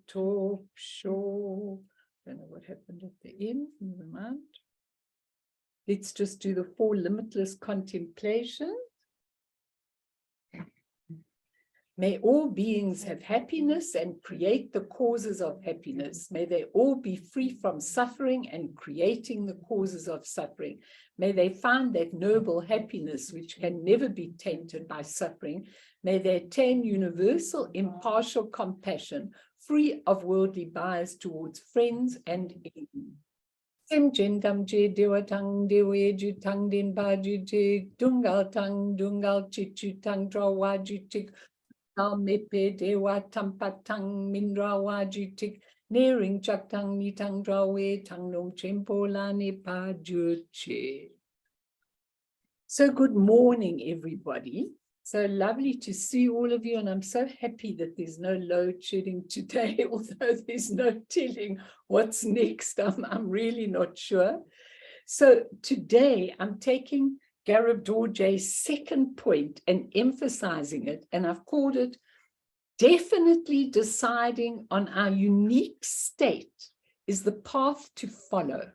top show. Don't know what happened at the end. Never mind. Let's just do the 4 limitless contemplations. May all beings have happiness and create the causes of happiness. May they all be free from suffering and creating the causes of suffering. May they find that noble happiness which can never be tainted by suffering. May they attain universal impartial compassion, free of worldly bias towards friends and enemies. Sem jendam je dewatang dewe jutang din bajutik dungal tang dungal chichutang drawajutik mepe dewa tampatang mindrawajutik nering chaktang nitang drawe tang nom chempolane pajuche. So good morning, everybody. So lovely to see all of you, and I'm so happy that there's no load shedding today, although there's no telling what's next. I'm really not sure. So today I'm taking Garab Dorje's second point and emphasizing it, and I've called it definitely deciding on our unique state is the path to follow.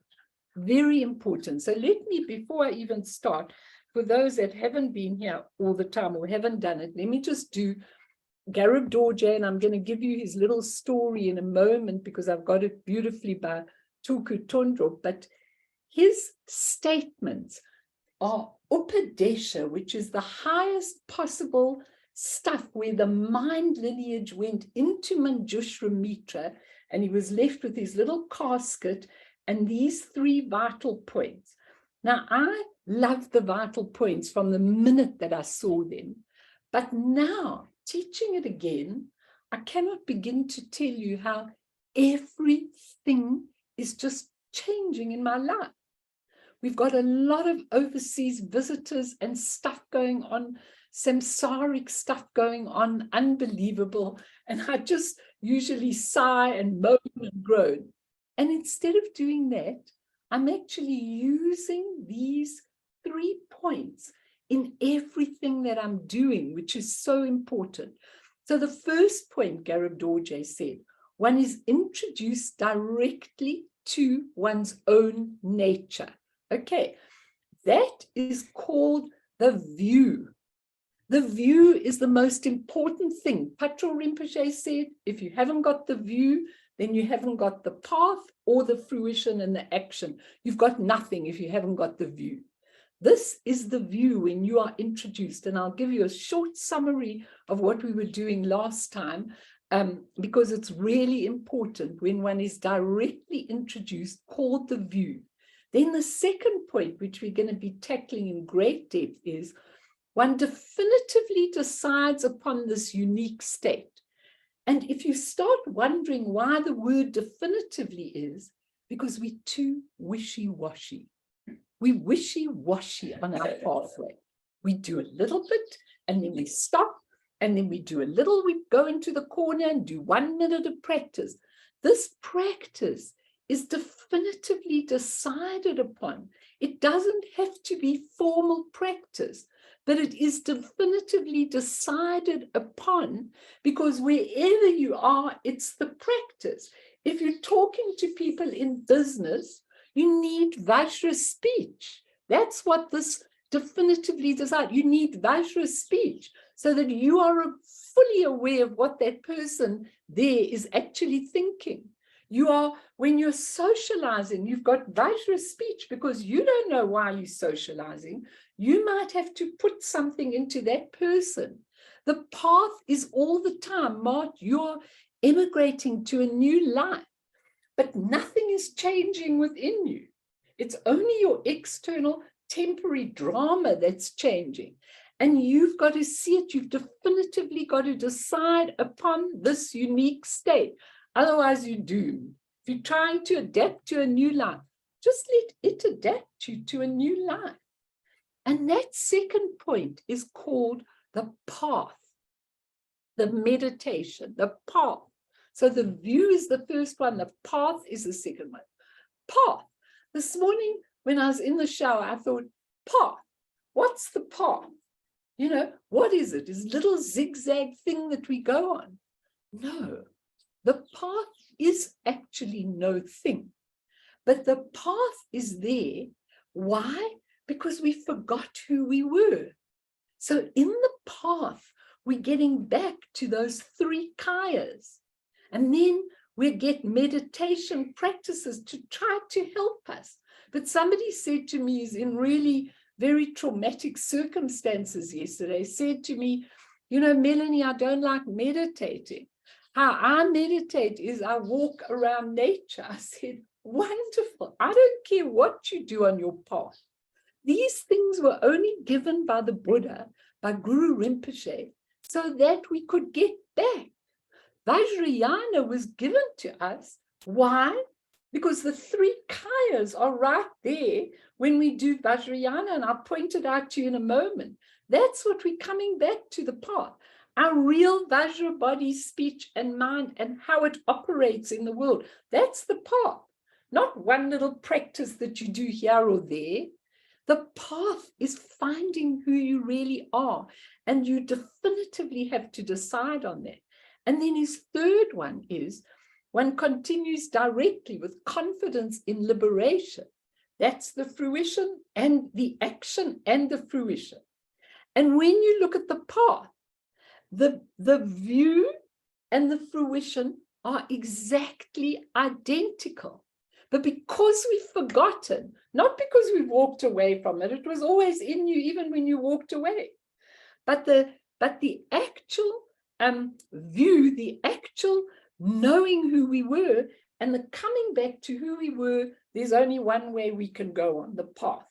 Very important. So let me, before I even start, for those that haven't been here all the time or haven't done it, let me just do Garab Dorje, and I'm going to give you his little story in a moment because I've got it beautifully by Tulku Tondro. But his statements are Upadesha, which is the highest possible stuff where the mind lineage went into Manjushra Mitra, and he was left with his little casket and these 3 vital points. Now, I love the vital points from the minute that I saw them, but now teaching it again, I cannot begin to tell you how everything is just changing in my life. We've got a lot of overseas visitors and stuff going on, samsaric stuff going on, unbelievable. And I just usually sigh and moan and groan. And instead of doing that, I'm actually using these 3 points in everything that I'm doing, which is so important. So the first point, Garab Dorje said, one is introduced directly to one's own nature. Okay, that is called the view. The view is the most important thing. Patrul Rinpoche said, if you haven't got the view, then you haven't got the path or the fruition and the action. You've got nothing if you haven't got the view. This is the view when you are introduced, and I'll give you a short summary of what we were doing last time, because it's really important when one is directly introduced, called the view. Then the second point, which we're going to be tackling in great depth, is one definitively decides upon this unique state. And if you start wondering why the word definitively is, because we're too wishy-washy. We wishy-washy on our pathway. We do a little bit, and then we stop, and then we do a little, we go into the corner and do 1 minute of practice. This practice is definitively decided upon. It doesn't have to be formal practice, but it is definitively decided upon, because wherever you are, it's the practice. If you're talking to people in business, you need Vaishra speech. That's what this definitively decides. You need Vaishra speech so that you are fully aware of what that person there is actually thinking. You are, when you're socializing, you've got Vaishra speech because you don't know why you're socializing. You might have to put something into that person. The path is all the time, Mart, you're immigrating to a new life, but nothing is changing within you. It's only your external temporary drama that's changing. And you've got to see it. You've definitively got to decide upon this unique state. Otherwise, you're doomed. If you're trying to adapt to a new life, just let it adapt you to a new life. And that second point is called the path, the meditation, the path. So the view is the first one, the path is the second one. Path. This morning, when I was in the shower, I thought, path, what's the path? You know, what is it? Is a little zigzag thing that we go on? No, The path is actually no thing, but the path is there. Why? Because we forgot who we were. So in the path, we're getting back to those three kayas. And then we get meditation practices to try to help us. But somebody said to me, is in really very traumatic circumstances yesterday, said to me, you know, Melanie, I don't like meditating. How I meditate is I walk around nature. I said, wonderful. I don't care what you do on your path. These things were only given by the Buddha, by Guru Rinpoche, so that we could get back. Vajrayana was given to us. Why? Because the three kayas are right there when we do Vajrayana, and I'll point it out to you in a moment. That's what we're coming back to, the path. Our real Vajra body, speech, and mind, and how it operates in the world. That's the path, not one little practice that you do here or there. The path is finding who you really are, and you definitively have to decide on that. And then his third one is, one continues directly with confidence in liberation. That's the fruition and the action and the fruition. And when you look at the path, the view and the fruition are exactly identical. But because we've forgotten, not because we've walked away from it, it was always in you even when you walked away. But the actual view, the actual knowing who we were, and the coming back to who we were, there's only one way we can go on, the path.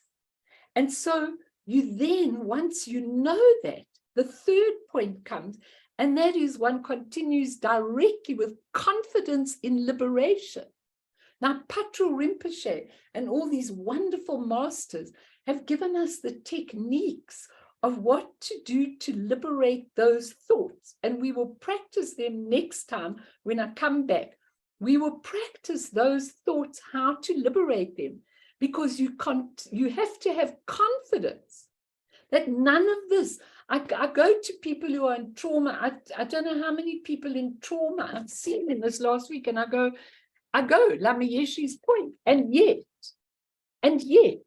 And so you then, once you know that, the third point comes, and that is one continues directly with confidence in liberation. Now, Patrul Rinpoche and all these wonderful masters have given us the techniques of what to do to liberate those thoughts. And we will practice them next time when I come back. We will practice those thoughts, how to liberate them, because you have to have confidence that none of this, I go to people who are in trauma. I don't know how many people in trauma I've seen in this last week, and I go, Lama Yeshe's point. And yet,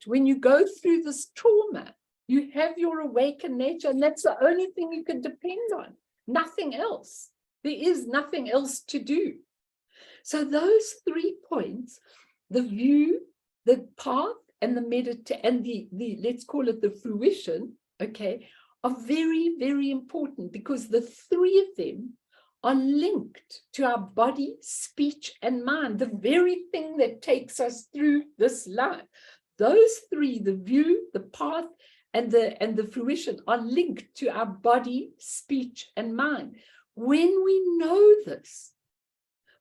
when you go through this trauma, you have your awakened nature, and that's the only thing you can depend on. Nothing else. There is nothing else to do. So those 3 points, the view, the path, and the let's call it the fruition, okay, are very, very important, because the 3 of them are linked to our body, speech, and mind, the very thing that takes us through this life. Those 3, the view, the path, and the fruition, are linked to our body, speech, and mind. When we know this,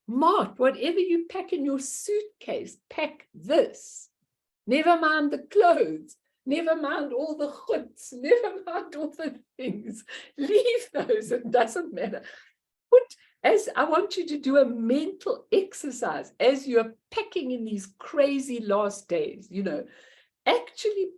Mart, whatever you pack in your suitcase, pack this. Never mind the clothes, never mind all the chuts, never mind all the things. Leave those, it doesn't matter. As I want you to do a mental exercise as you're packing in these crazy last days, actually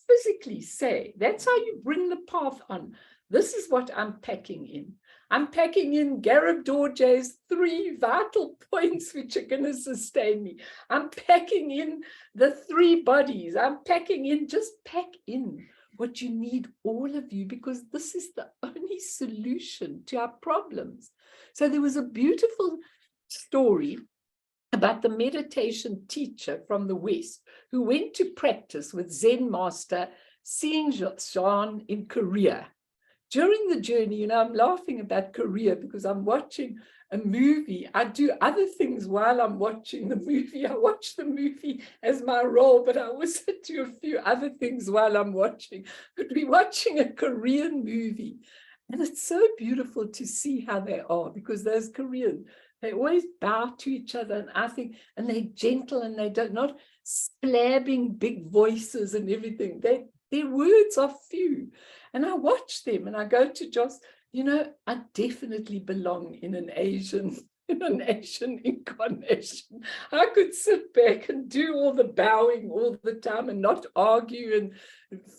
physically say, that's how you bring the path on. This is what I'm packing in. I'm packing in Garab Dorje's 3 vital points which are going to sustain me. I'm packing in the 3 bodies. I'm packing in, just pack in what you need, all of you, because this is the only solution to our problems. So there was a beautiful story about the meditation teacher from the West who went to practice with Zen master Seeing Shan in Korea. During the journey, I'm laughing about Korea because I'm watching a movie. I do other things while I'm watching the movie. I watch the movie as my role, but I also do a few other things while I'm watching. But we're watching a Korean movie, and it's so beautiful to see how they are, because those Koreans, they always bow to each other, and I think, and they're gentle, and they don't, not slabbing big voices and everything. Their words are few. And I watch them and I go to Joss, I definitely belong in an Asian incarnation. I could sit back and do all the bowing all the time and not argue and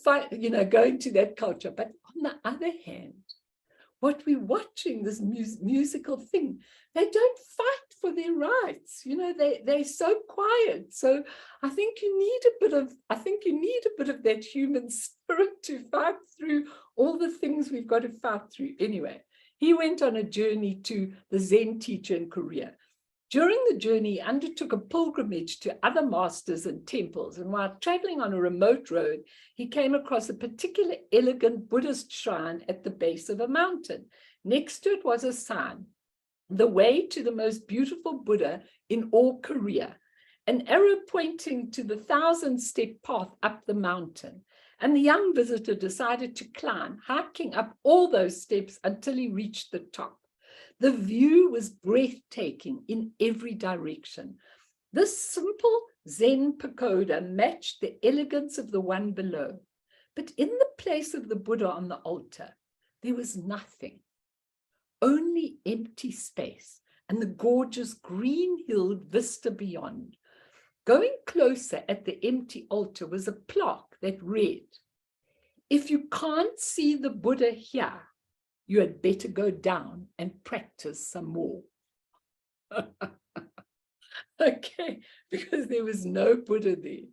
fight, go into that culture. But on the other hand, what we're watching, this musical thing. They don't fight for their rights. You know, they're so quiet. So I think you need a bit of that human spirit to fight through all the things we've got to fight through. Anyway, he went on a journey to the Zen teacher in Korea. During the journey, he undertook a pilgrimage to other masters and temples, and while traveling on a remote road, he came across a particular elegant Buddhist shrine at the base of a mountain. Next to it was a sign, "The way to the most beautiful Buddha in all Korea," an arrow pointing to the 1,000-step path up the mountain. And the young visitor decided to climb, hiking up all those steps until he reached the top. The view was breathtaking in every direction. This simple Zen pagoda matched the elegance of the one below. But in the place of the Buddha on the altar, there was nothing, only empty space and the gorgeous green-hilled vista beyond. Going closer at the empty altar was a plaque that read, "If you can't see the Buddha here, you had better go down and practice some more." Okay, because there was no Buddha there.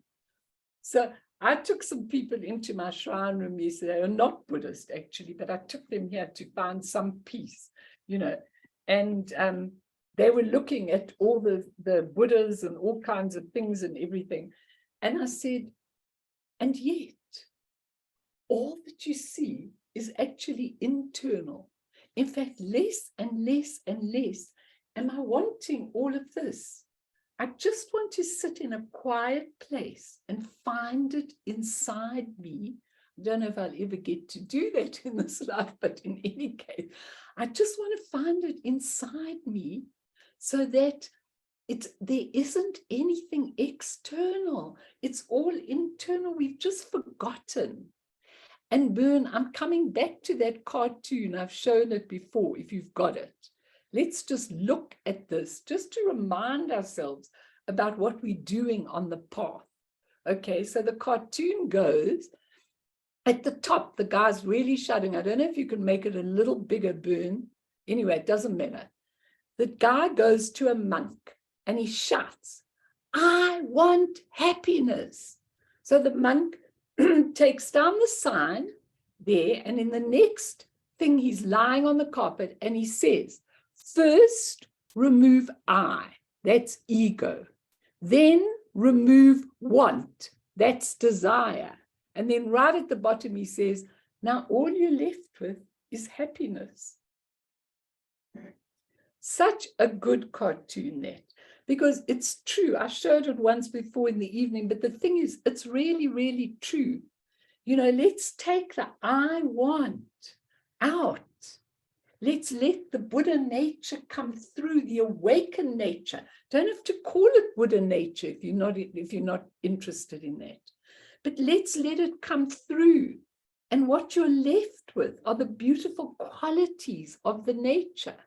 So I took some people into my shrine room yesterday. They are not Buddhist actually, but I took them here to find some peace, you know, and they were looking at all the Buddhas and all kinds of things and everything. And I said, and yet, all that you see is actually internal. In fact, less and less and less am I wanting all of this. I just want to sit in a quiet place and find it inside me. I don't know if I'll ever get to do that in this life, but in any case, I just want to find it inside me so that there isn't anything external. It's all internal. We've just forgotten. And Bern, I'm coming back to that cartoon. I've shown it before, if you've got it. Let's just look at this, just to remind ourselves about what we're doing on the path. Okay, so the cartoon goes, at the top, the guy's really shouting. I don't know if you can make it a little bigger, Bern. Anyway, it doesn't matter. The guy goes to a monk and he shouts, "I want happiness." So the monk takes down the sign there, and in the next thing, he's lying on the carpet and he says, "First, remove I, that's ego. Then remove want, that's desire." And then right at the bottom, he says, "Now all you're left with is happiness." Such a good cartoon, that, because it's true. I showed it once before in the evening, but the thing is, it's really, really true. You know, let's take the I want out. Let's let the Buddha nature come through, the awakened nature. Don't have to call it Buddha nature if you're not interested in that. But let's let it come through. And what you're left with are the beautiful qualities of the nature.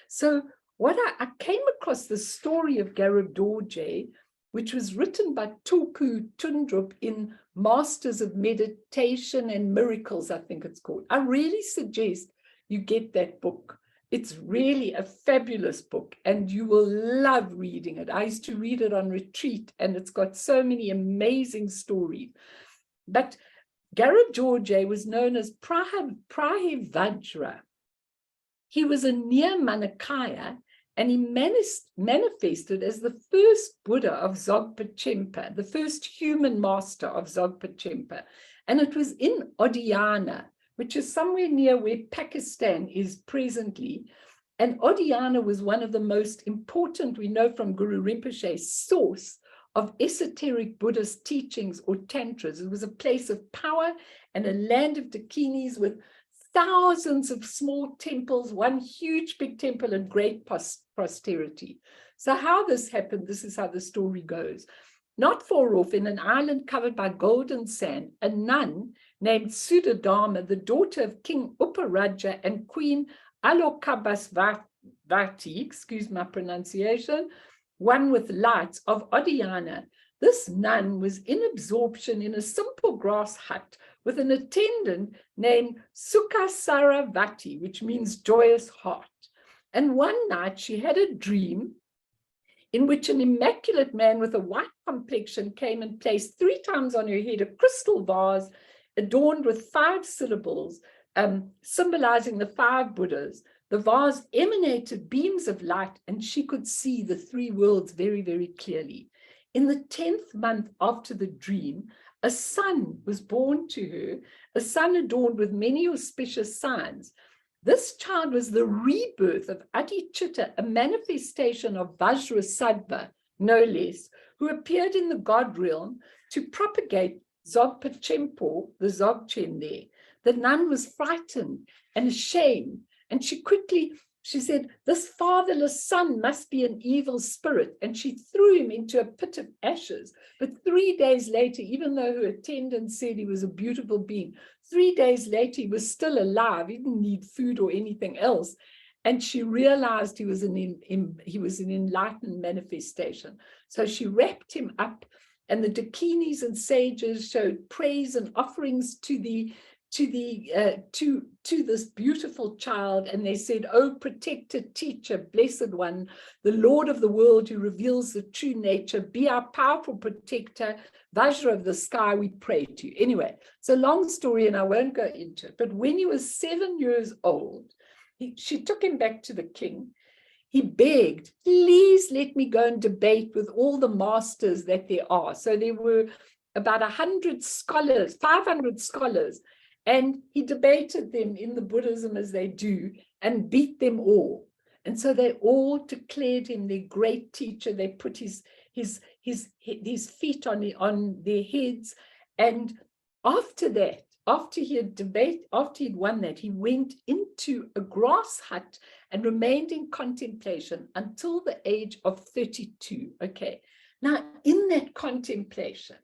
So what I came across the story of Garab Dorje, which was written by Tulku Tundrup in Masters of Meditation and Miracles, I think it's called. I really suggest you get that book. It's really a fabulous book and you will love reading it. I used to read it on retreat and it's got so many amazing stories. But Garab Dorje was known as Prahivajra. He was a near Manakaya and he manifested as the first Buddha of Dzogpa Chempa, the first human master of Dzogpa Chempa. And it was in Odiyana, which is somewhere near where Pakistan is presently. And Odiyana was one of the most important, we know from Guru Rinpoche's source of esoteric Buddhist teachings or tantras. It was a place of power and a land of dakinis with thousands of small temples, one huge big temple and great prosperity. So how this happened, this is how the story goes. Not far off, in an island covered by golden sand, a nun named Sudadharma, the daughter of King Uparaja and Queen Alokabasvati, excuse my pronunciation, one with lights of Odiyana. This nun was in absorption in a simple grass hut with an attendant named Sukhasaravati, which means joyous heart. And one night she had a dream in which an immaculate man with a white complexion came and placed 3 times on her head a crystal vase adorned with 5 syllables, symbolizing the 5 Buddhas. The vase emanated beams of light, and she could see the 3 worlds very, very clearly. In the 10th month after the dream, a son was born to her, a son adorned with many auspicious signs. This child was the rebirth of Adichitta, a manifestation of Vajrasattva, no less, who appeared in the God realm to propagate Dzogchen, the Dzogchen there. The nun was frightened and ashamed, and she said, this fatherless son must be an evil spirit, and she threw him into a pit of ashes. But 3 days later, even though her attendant said he was a beautiful being, 3 days later he was still alive. He didn't need food or anything else, and she realized he was an enlightened manifestation. So she wrapped him up, and the Dakinis and sages showed praise and offerings to this beautiful child, and they said, "Oh, protector, teacher, blessed one, the Lord of the world who reveals the true nature, be our powerful protector, Vajra of the sky, we pray to you." Anyway, it's a long story and I won't go into it, but when he was 7 years old, she took him back to the king. He begged, please let me go and debate with all the masters that there are. So there were about 100 scholars, 500 scholars, and he debated them in the Buddhism as they do and beat them all. And so they all declared him their great teacher. They put his feet on their heads. And after that, after he'd won that, he went into a grass hut and remained in contemplation until the age of 32. Okay. Now, in that contemplation,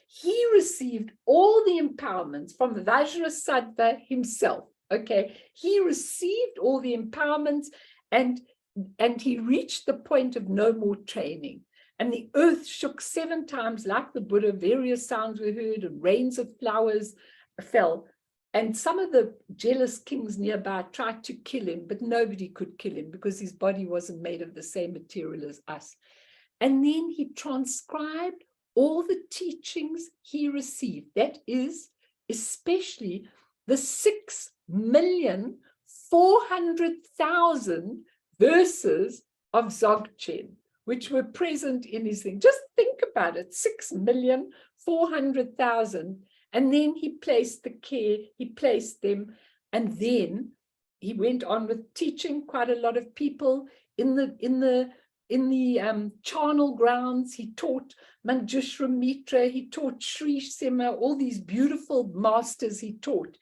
he received all the empowerments from Vajrasattva himself. Okay. He received all the empowerments, and he reached the point of no more training. And the earth shook 7 times like the Buddha. Various sounds were heard, and rains of flowers fell. And some of the jealous kings nearby tried to kill him, but nobody could kill him because his body wasn't made of the same material as us. And then he transcribed all the teachings he received. That is, especially the 6,400,000 verses of Dzogchen, which were present in his thing. Just think about it, 6,400,000. And then he placed them, and then he went on with teaching quite a lot of people in the charnel grounds. He taught Manjushra Mitra, he taught Sri Sema, all these beautiful masters he taught.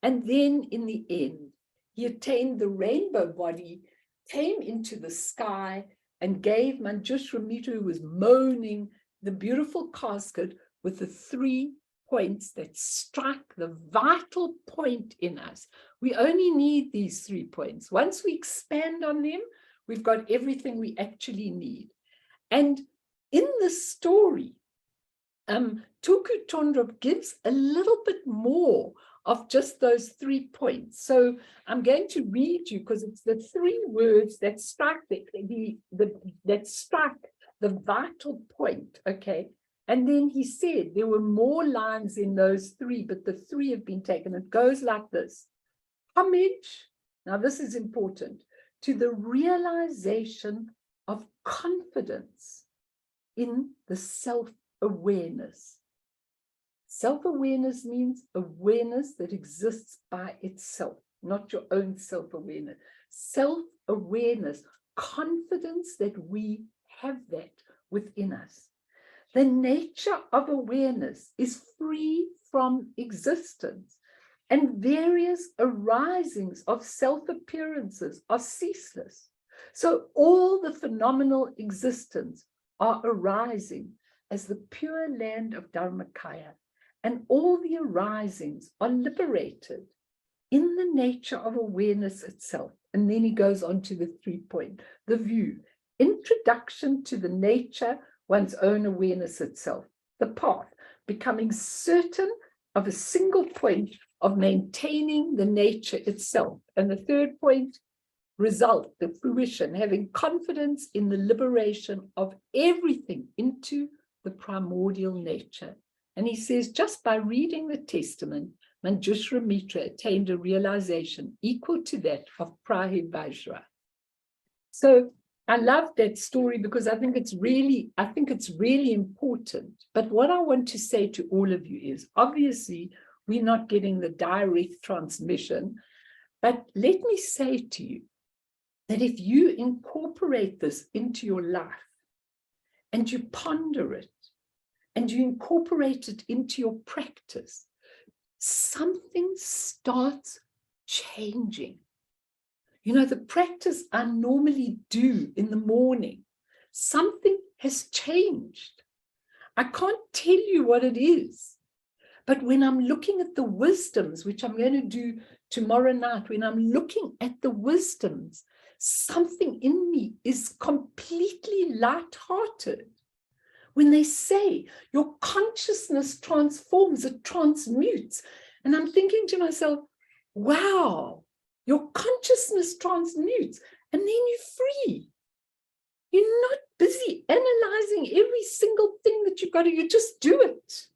And then in the end, he attained the rainbow body, came into the sky, and gave Manjushra Mitra, who was moaning, the beautiful casket with the 3 points that strike the vital point in us. We only need these 3 points. Once we expand on them, we've got everything we actually need. And in the story, Tulku Thondup gives a little bit more of just those 3 points. So I'm going to read you, because it's the 3 words that strike the vital point, okay? And then he said there were more lines in those 3, but the 3 have been taken. It goes like this: homage, now this is important, to the realization of confidence in the self-awareness. Self-awareness means awareness that exists by itself, not your own self-awareness. Self-awareness, confidence that we have that within us. The nature of awareness is free from existence, and various arisings of self-appearances are ceaseless. So all the phenomenal existence are arising as the pure land of Dharmakaya, and all the arisings are liberated in the nature of awareness itself. And then he goes on to the 3 point, the view, introduction to the nature, one's own awareness itself, the path, becoming certain of a single point of maintaining the nature itself. And the third point, result, the fruition, having confidence in the liberation of everything into the primordial nature. And he says, just by reading the Testament, Manjushra Mitra attained a realization equal to that of Prahivajra. So I love that story because I think it's really important. But what I want to say to all of you is, obviously, we're not getting the direct transmission, but let me say to you that if you incorporate this into your life and you ponder it and you incorporate it into your practice, something starts changing. You know, the practice I normally do in the morning, something has changed. I can't tell you what it is, but when I'm looking at the wisdoms, which I'm going to do tomorrow night, when I'm looking at the wisdoms, something in me is completely light-hearted. When they say your consciousness transforms, it transmutes. And I'm thinking to myself, wow, your consciousness transmutes, and then you're free. You're not busy analyzing every single thing that you've got to, you just do it.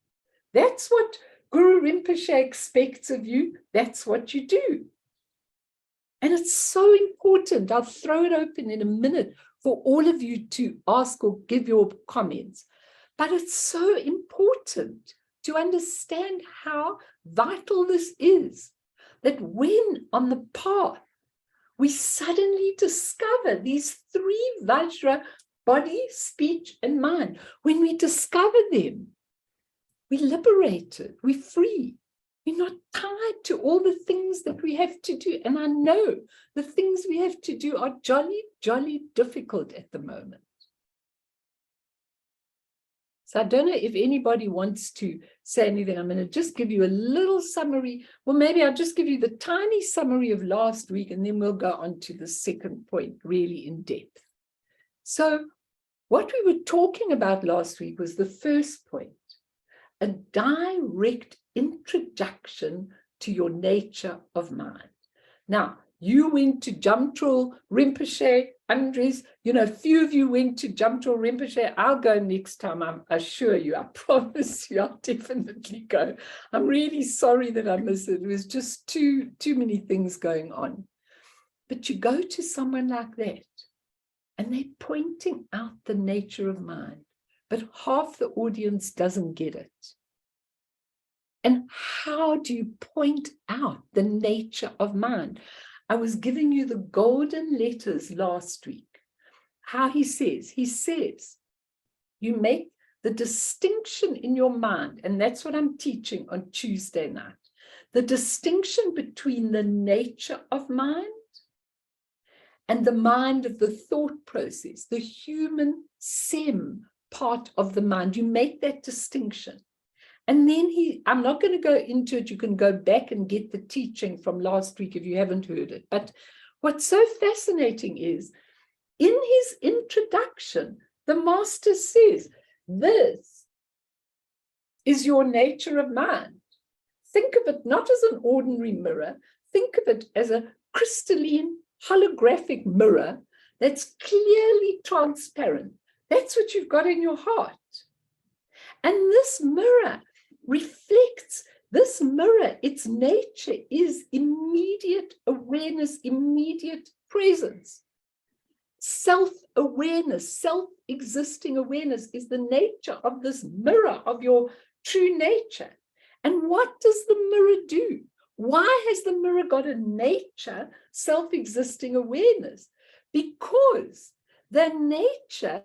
That's what Guru Rinpoche expects of you. That's what you do. And it's so important. I'll throw it open in a minute for all of you to ask or give your comments. But it's so important to understand how vital this is, that when on the path, we suddenly discover these three Vajra, body, speech, and mind. When we discover them, we're liberated, we're free. We're not tied to all the things that we have to do. And I know the things we have to do are jolly, jolly difficult at the moment. So I don't know if anybody wants to say anything. I'm going to just give you a little summary. Well, maybe I'll just give you the tiny summary of last week, and then we'll go on to the second point really in depth. So what we were talking about last week was the first point, a direct introduction to your nature of mind. Now, you went to Jamtrul Rinpoche, Andres, you know, a few of you went to Jamtrul Rinpoche. I'll go next time, I assure you, I promise you, I'll definitely go. I'm really sorry that I missed it. It was just too many things going on. But you go to someone like that, and they're pointing out the nature of mind, but half the audience doesn't get it. And how do you point out the nature of mind? I was giving you the golden letters last week. How he says, you make the distinction in your mind, and that's what I'm teaching on Tuesday night, the distinction between the nature of mind and the mind of the thought process, the human SEM part of the mind. You make that distinction. And then I'm not going to go into it. You can go back and get the teaching from last week if you haven't heard it. But what's so fascinating is, in his introduction, the master says, this is your nature of mind. Think of it not as an ordinary mirror. Think of it as a crystalline, holographic mirror that's clearly transparent. That's what you've got in your heart. And this mirror reflects, this mirror, its nature is immediate awareness, immediate presence. Self-awareness, self-existing awareness is the nature of this mirror of your true nature. And what does the mirror do? Why has the mirror got a nature, self-existing awareness? Because the nature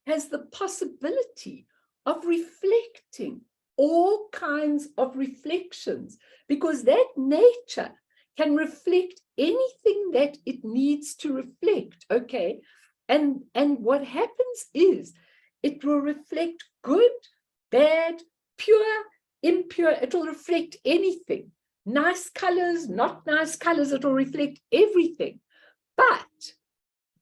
has the possibility of reflecting all kinds of reflections, because that nature can reflect anything that it needs to reflect, okay? And what happens is it will reflect good, bad, pure, impure. It will reflect anything. Nice colors, not nice colors, it will reflect everything. But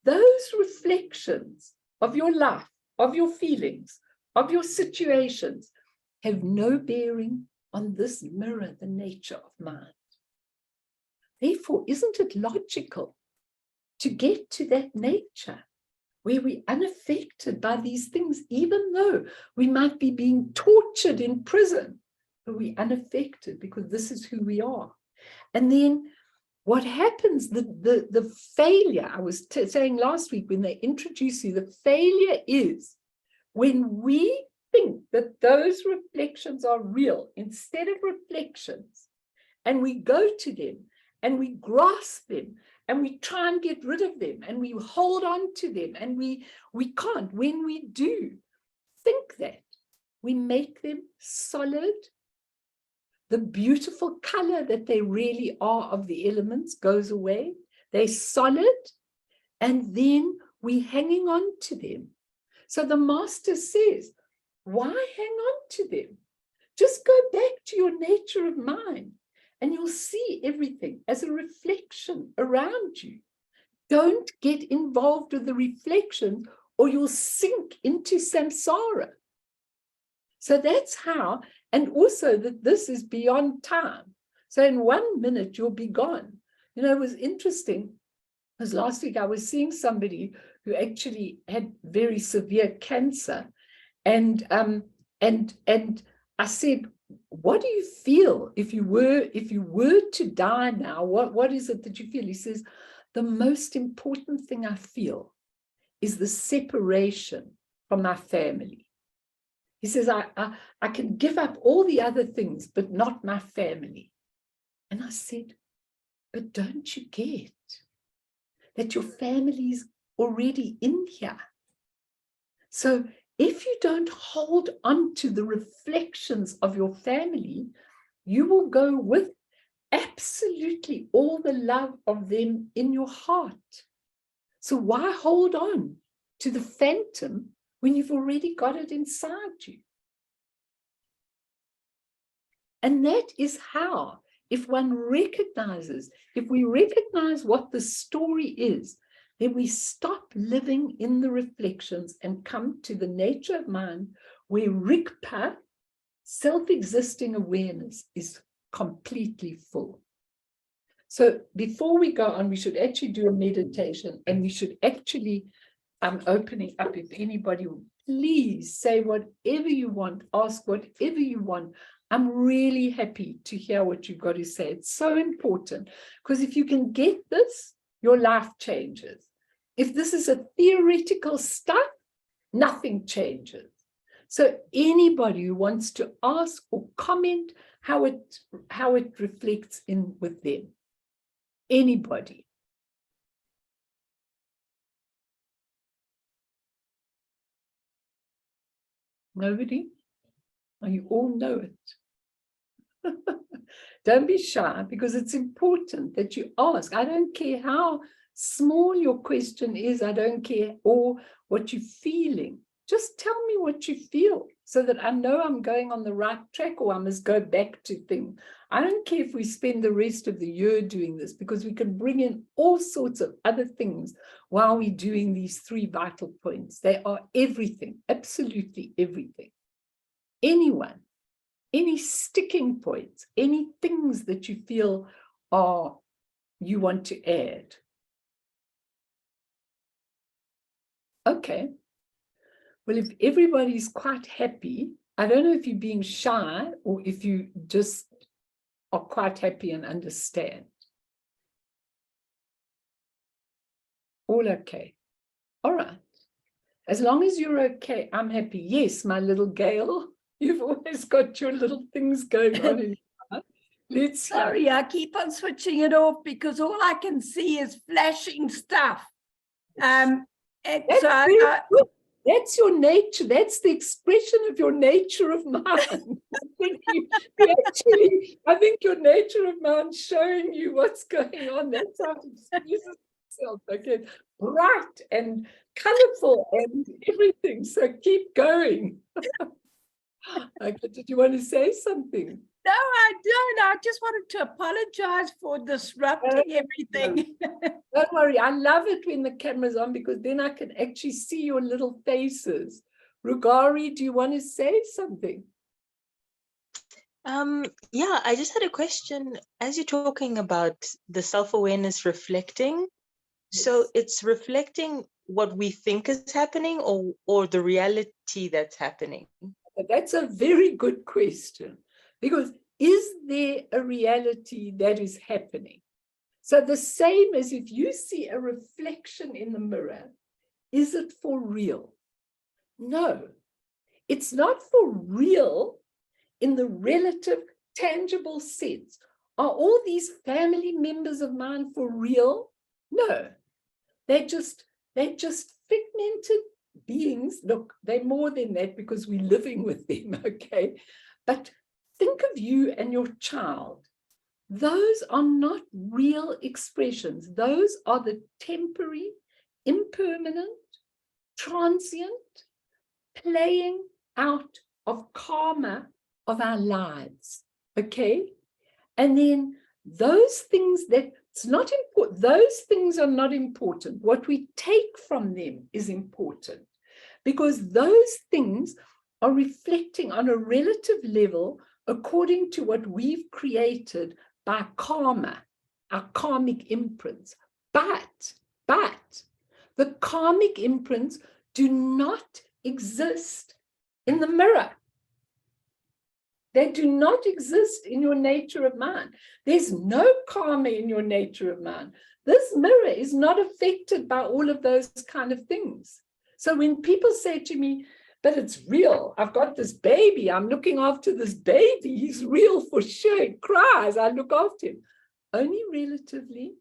those reflections of your life, of your feelings, of your situations, have no bearing on this mirror the nature of mind. Therefore, isn't it logical to get to that nature where we're unaffected by these things, even though we might be being tortured in prison, but we're unaffected because this is who we are. And then what happens, the failure, I was saying last week when they introduced you, the failure is when we think that those reflections are real instead of reflections, and we go to them and we grasp them and we try and get rid of them and we hold on to them, and we can't. When we do think that, we make them solid. The beautiful color that they really are of the elements goes away. They're solid, and then we're hanging on to them. So the master says, why hang on to them? Just go back to your nature of mind, and you'll see everything as a reflection around you. Don't get involved with the reflection, or you'll sink into samsara. So that's how, and also that this is beyond time. So in 1 minute, you'll be gone. You know, it was interesting, because last week I was seeing somebody who actually had very severe cancer. And I said, what do you feel if you were to die now? What is it that you feel? He says, the most important thing I feel is the separation from my family. He says, I can give up all the other things, but not my family. And I said, but don't you get that your family is already in here? So if you don't hold on to the reflections of your family, you will go with absolutely all the love of them in your heart. So why hold on to the phantom when you've already got it inside you? And that is how, if we recognize what the story is, then we stop living in the reflections and come to the nature of mind where Rigpa, self-existing awareness, is completely full. So before we go on, we should actually do a meditation, and we should actually, I'm opening up, if anybody will please say whatever you want, ask whatever you want. I'm really happy to hear what you've got to say. It's so important, because if you can get this, your life changes. If this is a theoretical stuff, nothing changes. So anybody who wants to ask or comment how it reflects in with them, anybody. Nobody? Oh, you all know it. Don't be shy, because it's important that you ask. I don't care how small your question is. I don't care, or what you're feeling. Just tell me what you feel so that I know I'm going on the right track, or I must go back to things. I don't care if we spend the rest of the year doing this, because we can bring in all sorts of other things while we're doing these 3 vital points. They are everything, absolutely everything. Anyone, any sticking points, any things that you feel you want to add. Okay. Well, if everybody's quite happy, I don't know if you're being shy or if you just are quite happy and understand. All okay. All right. As long as you're okay, I'm happy. Yes, my little Gail, you've always got your little things going on in your life. Let's Sorry, I keep on switching it off because all I can see is flashing stuff. That's your nature. That's the expression of your nature of mind. I think your nature of mind showing you what's going on. That's how it expresses itself. Okay, bright and colorful and everything. So keep going. Okay, did you want to say something? No, I don't. I just wanted to apologize for disrupting everything. Don't worry. I love it when the camera's on, because then I can actually see your little faces. Rugari, do you want to say something? Yeah, I just had a question. As you're talking about the self-awareness reflecting, so Yes. it's reflecting what we think is happening, or the reality that's happening. But that's a very good question, because is there a reality that is happening? So the same as if you see a reflection in the mirror, is it for real? No, it's not for real in the relative, tangible sense. Are all these family members of mine for real? No, they're just figmented beings. Look, they're more than that because we're living with them, okay? But think of you and your child. Those are not real expressions. Those are the temporary, impermanent, transient playing out of karma of our lives, okay? And then those things that it's not important, those things are not important. What we take from them is important, because those things are reflecting on a relative level according to what we've created by karma, our karmic imprints. But the karmic imprints do not exist in the mirror. They do not exist in your nature of mind. There's no karma in your nature of mind. This mirror is not affected by all of those kind of things. So when people say to me, but it's real, I've got this baby, I'm looking after this baby, he's real for sure, he cries, I look after him. Only relatively.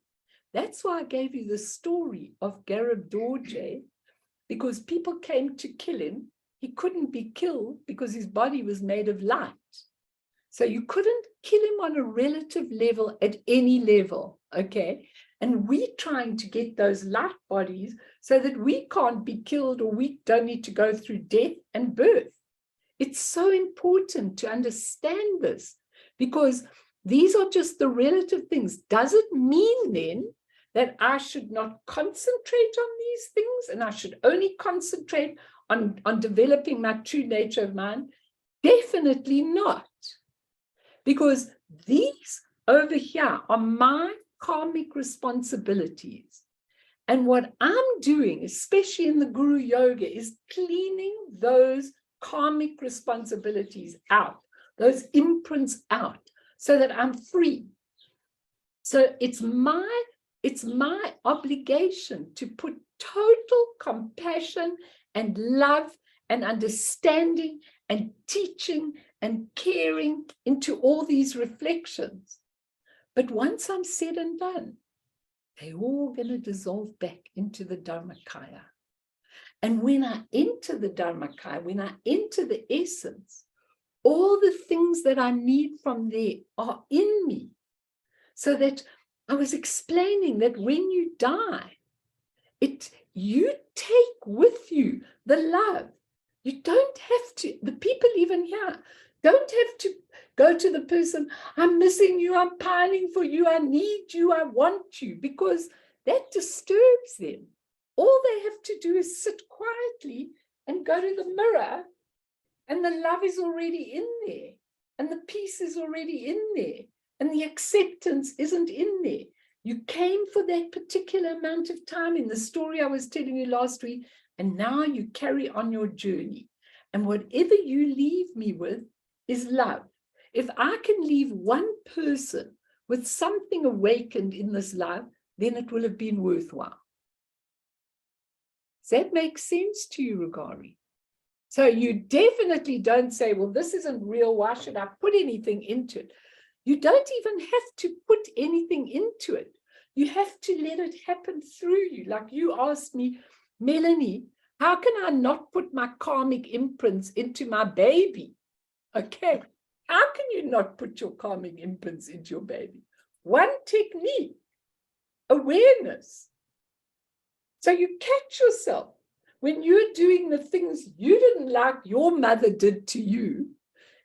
That's why I gave you the story of Garab Dorje, because people came to kill him. He couldn't be killed because his body was made of light. So you couldn't kill him on a relative level at any level, okay? And we're trying to get those light bodies so that we can't be killed, or we don't need to go through death and birth. It's so important to understand this, because these are just the relative things. Does it mean then that I should not concentrate on these things and I should only concentrate on developing my true nature of mind? Definitely not. Because these over here are my karmic responsibilities. And what I'm doing, especially in the Guru Yoga, is cleaning those karmic responsibilities out, those imprints out, so that I'm free. So it's my obligation to put total compassion and love and understanding and teaching and caring into all these reflections. But once I'm said and done, they're all going to dissolve back into the Dharmakaya. And when I enter the Dharmakaya, when I enter the essence, all the things that I need from there are in me. So that I was explaining that when you die, you take with you the love. You don't have to, the people even here, don't have to go to the person, I'm missing you, I'm pining for you, I need you, I want you, because that disturbs them. All they have to do is sit quietly and go to the mirror, and the love is already in there, and the peace is already in there, and the acceptance isn't in there. You came for that particular amount of time in the story I was telling you last week, and now you carry on your journey. And whatever you leave me with is love. If I can leave one person with something awakened in this life, then it will have been worthwhile. Does that make sense to you, Rugari? So you definitely don't say, well, this isn't real, why should I put anything into it? You don't even have to put anything into it. You have to let it happen through you. Like you asked me, Melanie, how can I not put my karmic imprints into my baby? Okay, how can you not put your karmic imprints into your baby? One technique, awareness. So you catch yourself when you're doing the things you didn't like your mother did to you,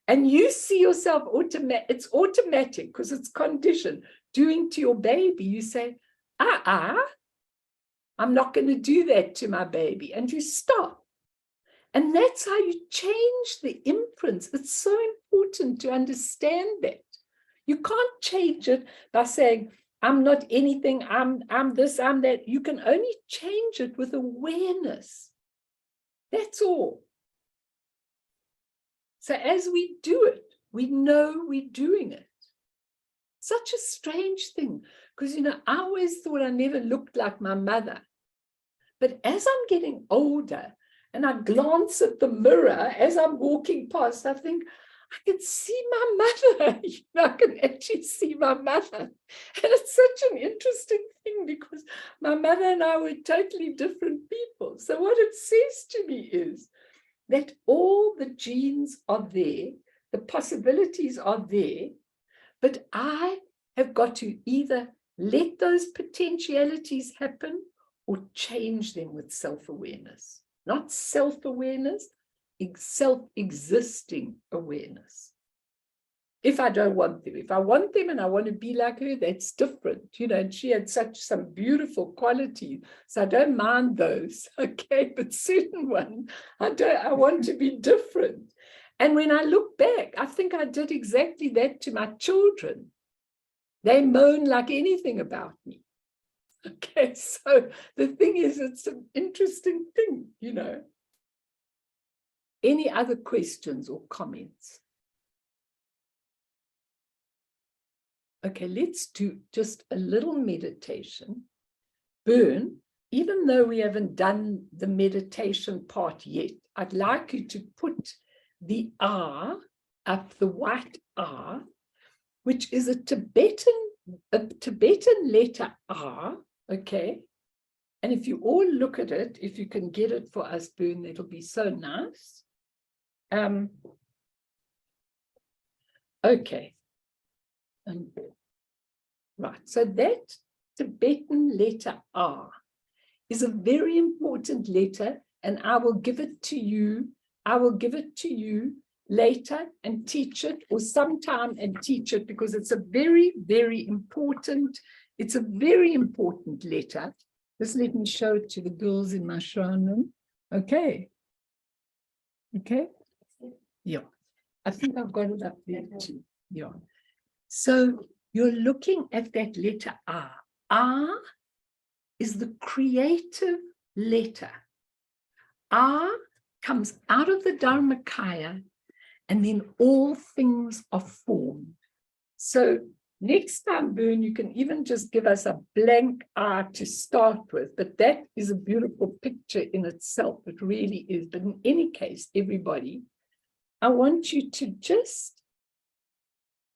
and you see yourself it's automatic because it's conditioned, doing to your baby, you say, I'm not going to do that to my baby. And you stop. And that's how you change the imprints. It's so important to understand that. You can't change it by saying, I'm not anything, I'm this, I'm that. You can only change it with awareness. That's all. So as we do it, we know we're doing it. Such a strange thing, because, I always thought I never looked like my mother. But as I'm getting older and I glance at the mirror as I'm walking past, I think, I can see my mother. I can actually see my mother. And it's such an interesting thing because my mother and I were totally different people. So what it says to me is that all the genes are there, the possibilities are there, but I have got to either let those potentialities happen or change them with self-awareness. Not self-awareness, self-existing awareness. If I don't want them, if I want them and I want to be like her, that's different, and she had some beautiful qualities, so I don't mind those, okay, but certain ones, I want to be different. And when I look back, I think I did exactly that to my children. They moan like anything about me. Okay, so the thing is, it's an interesting thing, Any other questions or comments? Okay, let's do just a little meditation. Bern, even though we haven't done the meditation part yet, I'd like you to put the R up, the white R, which is a Tibetan letter R, okay? And if you all look at it, if you can get it for us, Bern, that'll be so nice. Okay. Right, so that Tibetan letter R is a very important letter, and I will give it to you. I will give it to you later and teach it, or sometime and teach it, because it's a very, very important, it's a very important letter. Just let me show it to the girls in my shrine room. Okay. Okay. Yeah. I think I've got it up there too. Yeah. So you're looking at that letter R. R is the creative letter. R comes out of the Dharmakaya, and then all things are formed. So next time, Bern, you can even just give us a blank R to start with, but that is a beautiful picture in itself. It really is. But in any case, everybody, I want you to just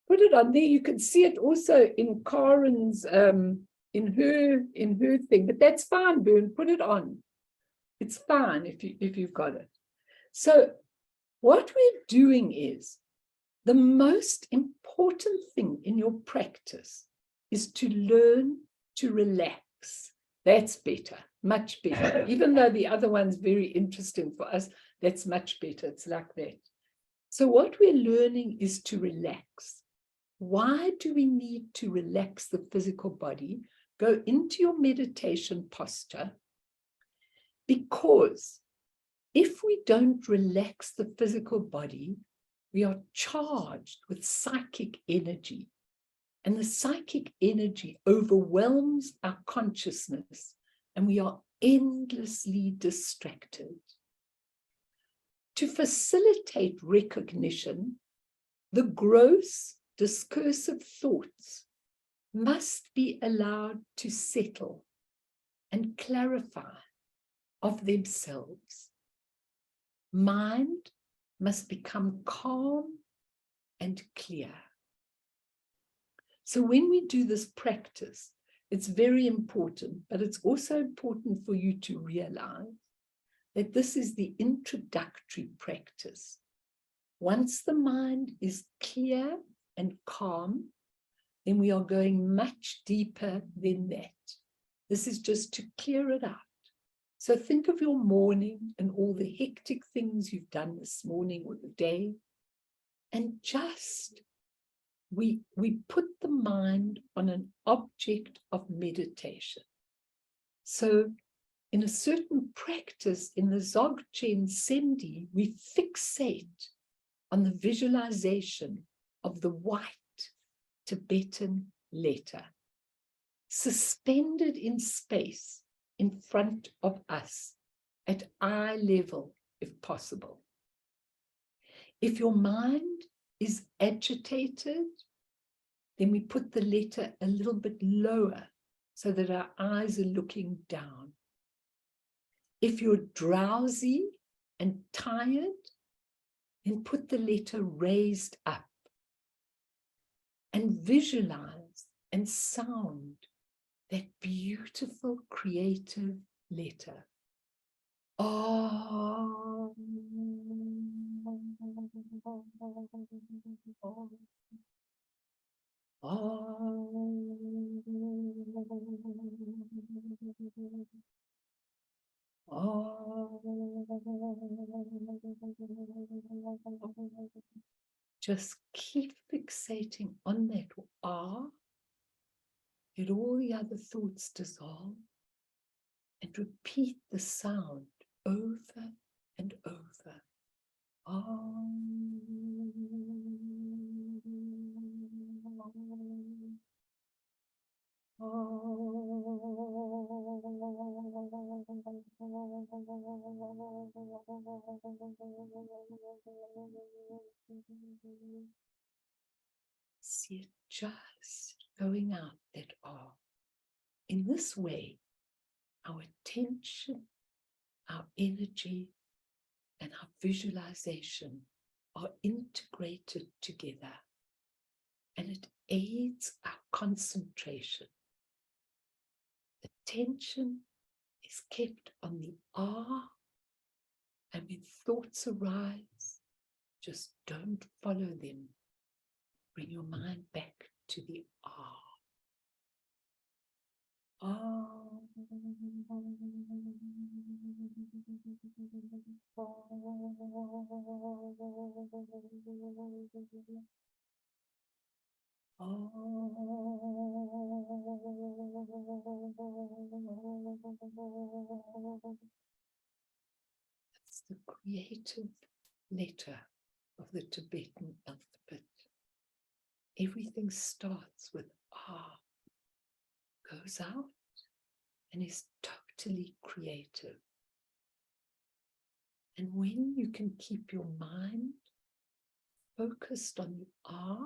put it on there. You can see it also in Karen's, in her thing, but that's fine, Bern, put it on. It's fine if you've got it. So what we're doing is, the most important thing in your practice is to learn to relax. That's better, much better. Even though the other one's very interesting for us, that's much better. It's like that. So what we're learning is to relax. Why do we need to relax the physical body? Go into your meditation posture, because if we don't relax the physical body, we are charged with psychic energy, and the psychic energy overwhelms our consciousness, and we are endlessly distracted. To facilitate recognition, the gross discursive thoughts must be allowed to settle and clarify of themselves. Mind must become calm and clear. So when we do this practice, it's very important, but it's also important for you to realize that this is the introductory practice. Once the mind is clear and calm, then we are going much deeper than that. This is just to clear it out. So think of your morning and all the hectic things you've done this morning or the day, and just we put the mind on an object of meditation. So in a certain practice in the Dzogchen Sendi, we fixate on the visualization of the white Tibetan letter, suspended in space in front of us at eye level, if possible. If your mind is agitated, then we put the letter a little bit lower so that our eyes are looking down. If you're drowsy and tired, then put the letter raised up and visualize and sound that beautiful creative letter. Oh. Just keep fixating on that let all the other thoughts dissolve, and repeat the sound over and over. See it just going out that R. In this way, our attention, our energy, and our visualization are integrated together, and it aids our concentration. Attention is kept on the R, and when thoughts arise, just don't follow them. Bring your mind back to the R. That's the creative letter of the Tibetan alphabet. Everything starts with R, goes out, and is totally creative. And when you can keep your mind focused on the R,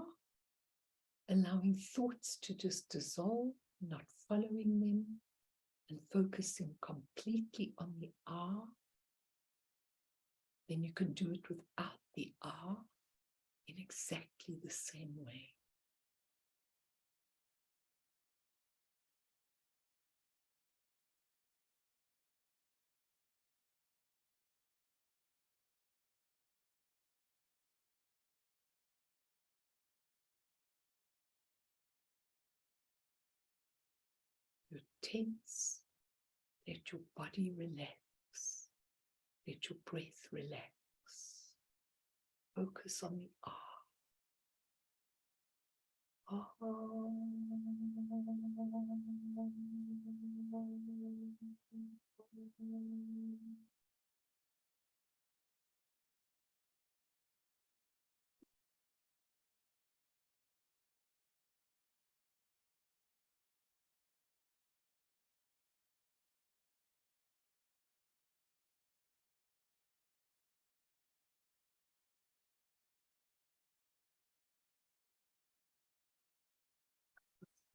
allowing thoughts to just dissolve, not following them, and focusing completely on the R, then you can do it without the R in exactly the same way. You're tense, let your body relax, let your breath relax. Focus on the R.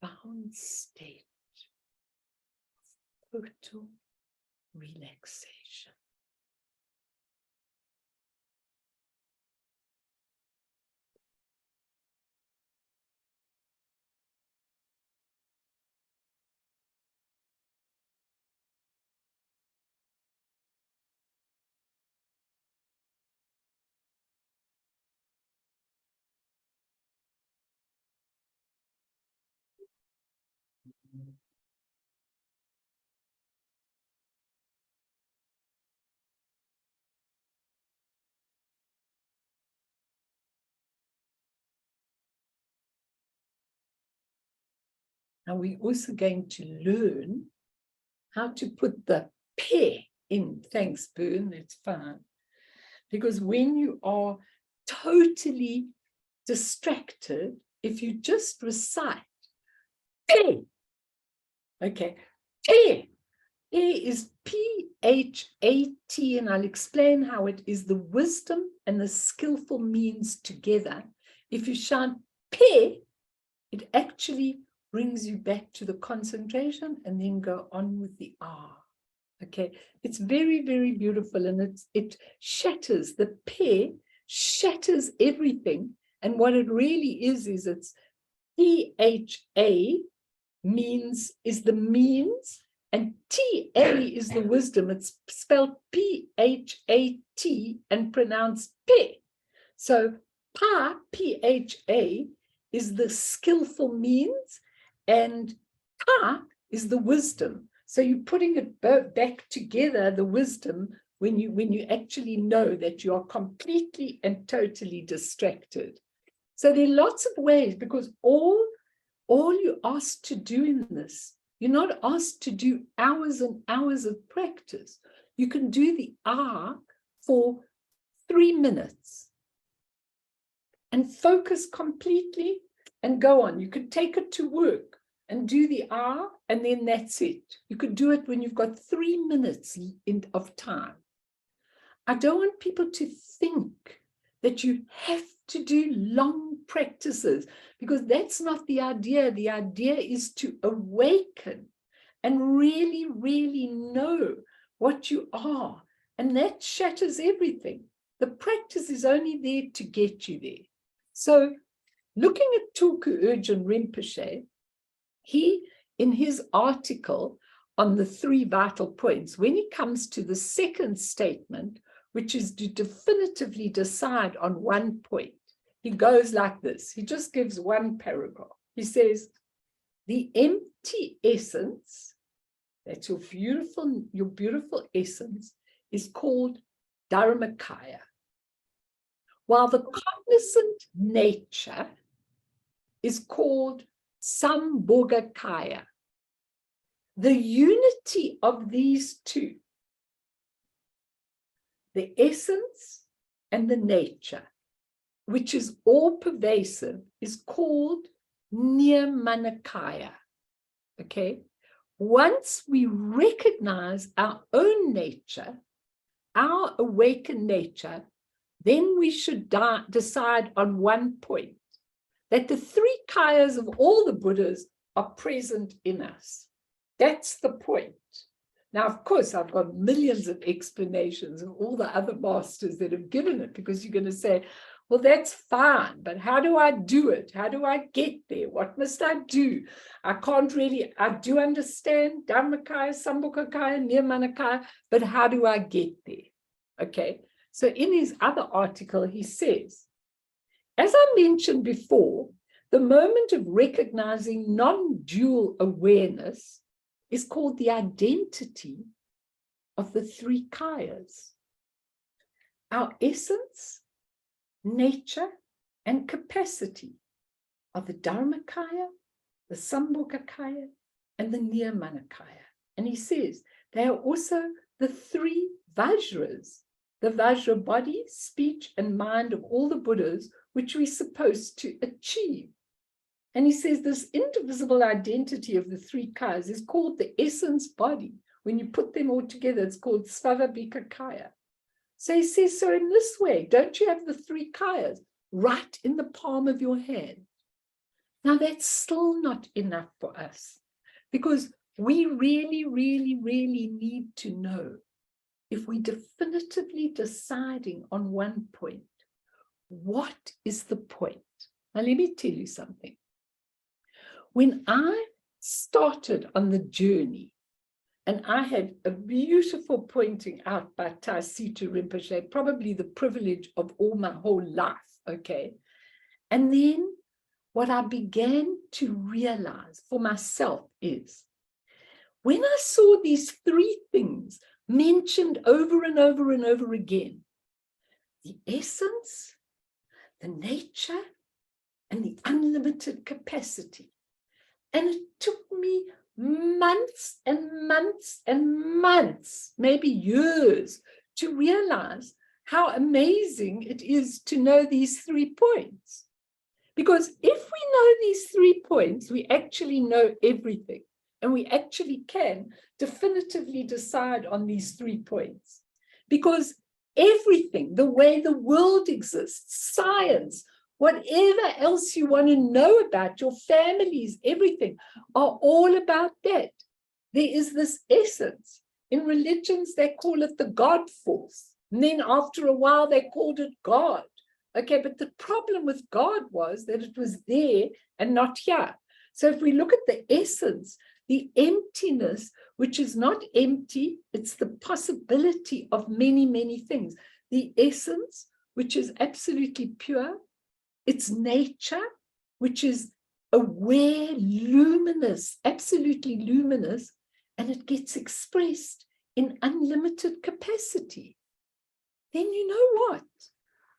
Profound state of total relaxation. Now we're also going to learn how to put the pair in, thanks, Bern, it's fine. Because when you are totally distracted, if you just recite, pair, okay, pair, pair is P-H-A-T, and I'll explain how it is the wisdom and the skillful means together. If you chant pair, it actually brings you back to the concentration and then go on with the R. Okay, it's very, very beautiful, and it shatters, the pair shatters everything. And what it really is it's P-H-A is the means, and T-A is the wisdom. It's spelled P-H-A-T and pronounced pe. So pa, P-H-A, is the skillful means, and ka is the wisdom. So you're putting it back together, the wisdom, when you actually know that you are completely and totally distracted. So there are lots of ways, because all you're asked to do in this, you're not asked to do hours and hours of practice. You can do the R for 3 minutes and focus completely and go on. You could take it to work and do the R, and then that's it. You could do it when you've got 3 minutes of time. I don't want people to think that you have to do long practices, because that's not the idea. The idea is to awaken and really, really know what you are. And that shatters everything. The practice is only there to get you there. So looking at Tulku Urgyen Rinpoche, he, in his article on the 3 vital points, when he comes to the second statement, which is to definitively decide on one point, he goes like this. He just gives one paragraph. He says, the empty essence, that's your beautiful essence, is called Dharmakaya, while the cognizant nature is called Sambhogakaya. The unity of these two, the essence and the nature, which is all pervasive, is called Nirmanakaya. Okay? Once we recognize our own nature, our awakened nature, then we should decide on one point, that the 3 kayas of all the Buddhas are present in us. That's the point. Now, of course, I've got millions of explanations of all the other masters that have given it, because you're going to say, well, that's fine, but how do I do it? How do I get there? What must I do? I do understand Dharmakaya, Sambhogakaya, Nirmanakaya, but how do I get there? Okay, so in his other article, he says, as I mentioned before, the moment of recognizing non-dual awareness is called the identity of the 3 kayas. Our essence, nature, and capacity are the Dharmakaya, the Sambhogakaya, and the Nirmanakaya. And he says they are also the 3 Vajras, the Vajra body, speech, and mind of all the Buddhas, which we're supposed to achieve. And he says this indivisible identity of the 3 kayas is called the essence body. When you put them all together, it's called Svavabhika Kaya. So he says, so in this way, don't you have the 3 kayas right in the palm of your hand? Now, that's still not enough for us, because we really, really, really need to know, if we're definitively deciding on one point, what is the point? Now, let me tell you something. When I started on the journey, and I had a beautiful pointing out by Taisito Rinpoche, probably the privilege of all my whole life, okay? And then what I began to realize for myself is, when I saw these 3 things mentioned over and over and over again, the essence, the nature, and the unlimited capacity, and it took me months and months and months, maybe years, to realize how amazing it is to know these 3 points. Because if we know these 3 points, we actually know everything, and we actually can definitively decide on these 3 points. Because everything, the way the world exists, science, whatever else you want to know about, your families, everything, are all about that. There is this essence. In religions, they call it the God force. And then after a while, they called it God. Okay, but the problem with God was that it was there and not here. So if we look at the essence, the emptiness, which is not empty, it's the possibility of many, many things. The essence, which is absolutely pure, it's nature, which is aware, luminous, absolutely luminous, and it gets expressed in unlimited capacity. Then you know what?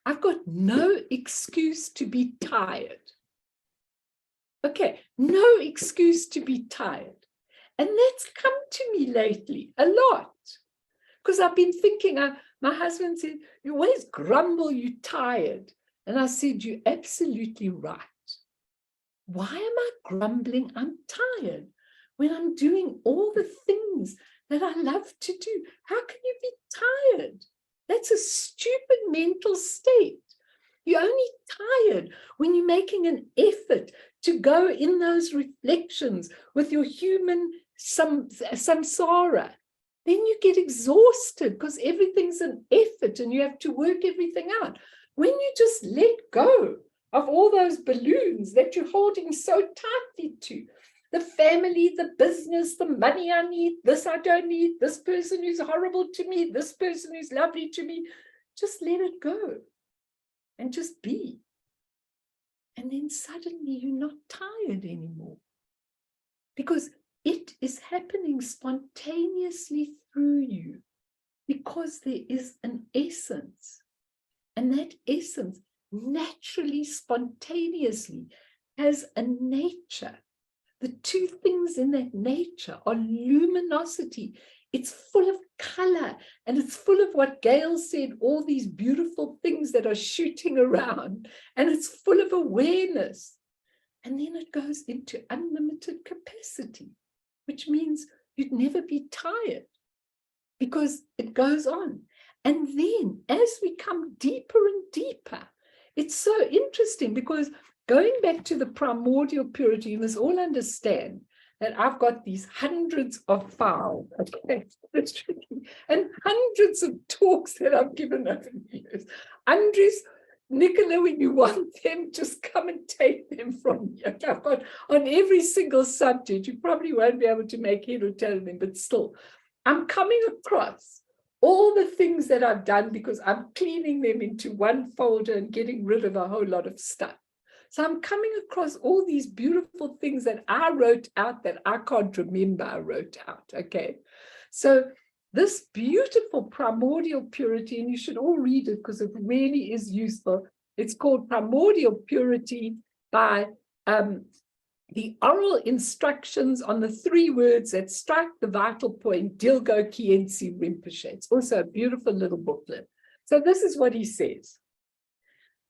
I've got no excuse to be tired. Okay, no excuse to be tired. And that's come to me lately a lot. Because I've been thinking, my husband said, you always grumble, you're tired. And I said, you're absolutely right. Why am I grumbling? I'm tired when I'm doing all the things that I love to do. How can you be tired? That's a stupid mental state. You're only tired when you're making an effort to go in those reflections with your human samsara. Then you get exhausted because everything's an effort and you have to work everything out. When you just let go of all those balloons that you're holding so tightly to, the family, the business, the money I need, this I don't need, this person who's horrible to me, this person who's lovely to me, just let it go and just be. And then suddenly you're not tired anymore because it is happening spontaneously through you because there is an essence. And that essence naturally, spontaneously has a nature. The 2 things in that nature are luminosity. It's full of color and it's full of what Gail said, all these beautiful things that are shooting around, and it's full of awareness. And then it goes into unlimited capacity, which means you'd never be tired because it goes on. And then as we come deeper and deeper, it's so interesting because going back to the primordial purity, you must all understand that I've got these hundreds of files, okay, and hundreds of talks that I've given over the years. Andres, Nicola, when you want them, just come and take them from me. Okay, I've got on every single subject. You probably won't be able to make head or tail of them, but still, I'm coming across all the things that I've done because I'm cleaning them into one folder and getting rid of a whole lot of stuff. So I'm coming across all these beautiful things that I wrote out that I can't remember I wrote out, okay? So this beautiful primordial purity, and you should all read it because it really is useful. It's called Primordial Purity by the oral instructions on the 3 words that strike the vital point, Dilgo Khyentse Rinpoche. It's also a beautiful little booklet. So this is what he says.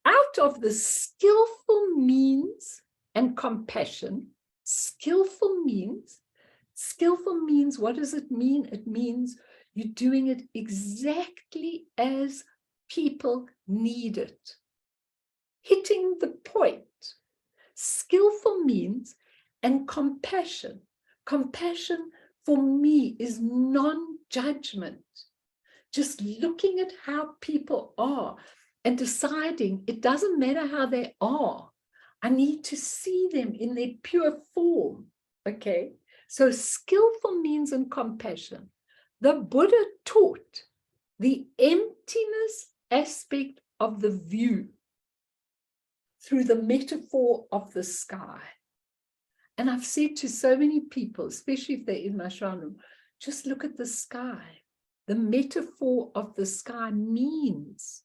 Out of the skillful means and compassion, skillful means, what does it mean? It means you're doing it exactly as people need it. Hitting the point. Skillful means and compassion. Compassion for me is non-judgment. Just looking at how people are and deciding it doesn't matter how they are. I need to see them in their pure form. Okay, so skillful means and compassion. The Buddha taught the emptiness aspect of the view through the metaphor of the sky. And I've said to so many people, especially if they're in my shrine room, just look at the sky. The metaphor of the sky means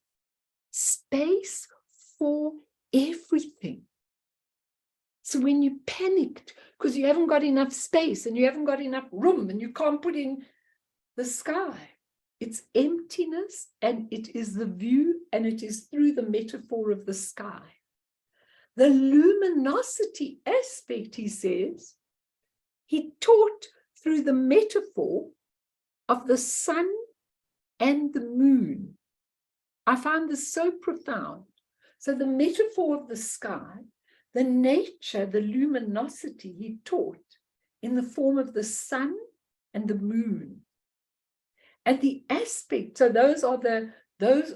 space for everything. So when you panicked because you haven't got enough space and you haven't got enough room and you can't put in the sky, it's emptiness, and it is the view, and it is through the metaphor of the sky. The luminosity aspect, he says, he taught through the metaphor of the sun and the moon. I found this so profound. So the metaphor of the sky, the nature, the luminosity he taught in the form of the sun and the moon. And the aspect, so those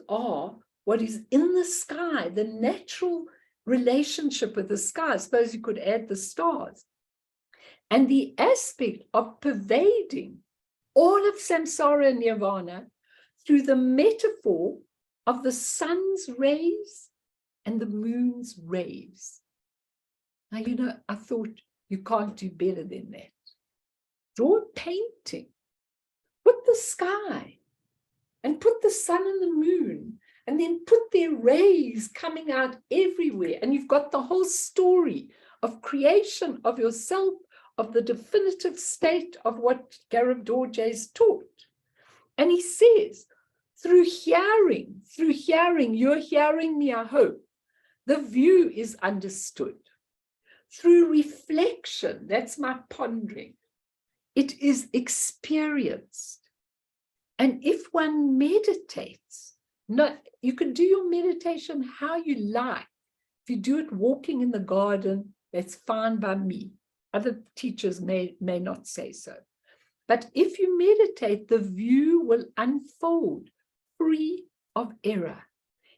are what is in the sky, the natural relationship with the sky. I suppose you could add the stars. And the aspect of pervading all of samsara and nirvana through the metaphor of the sun's rays and the moon's rays. Now, you know, I thought you can't do better than that. Draw a painting, put the sky and put the sun and the moon, and then put their rays coming out everywhere. And you've got the whole story of creation of yourself, of the definitive state of what Garab Dorje is taught. And he says, through hearing, you're hearing me, I hope, the view is understood. Through reflection, that's my pondering, it is experienced. And if one meditates, you can do your meditation how you like. If you do it walking in the garden, that's fine by me. Other teachers may not say so. But if you meditate, the view will unfold free of error.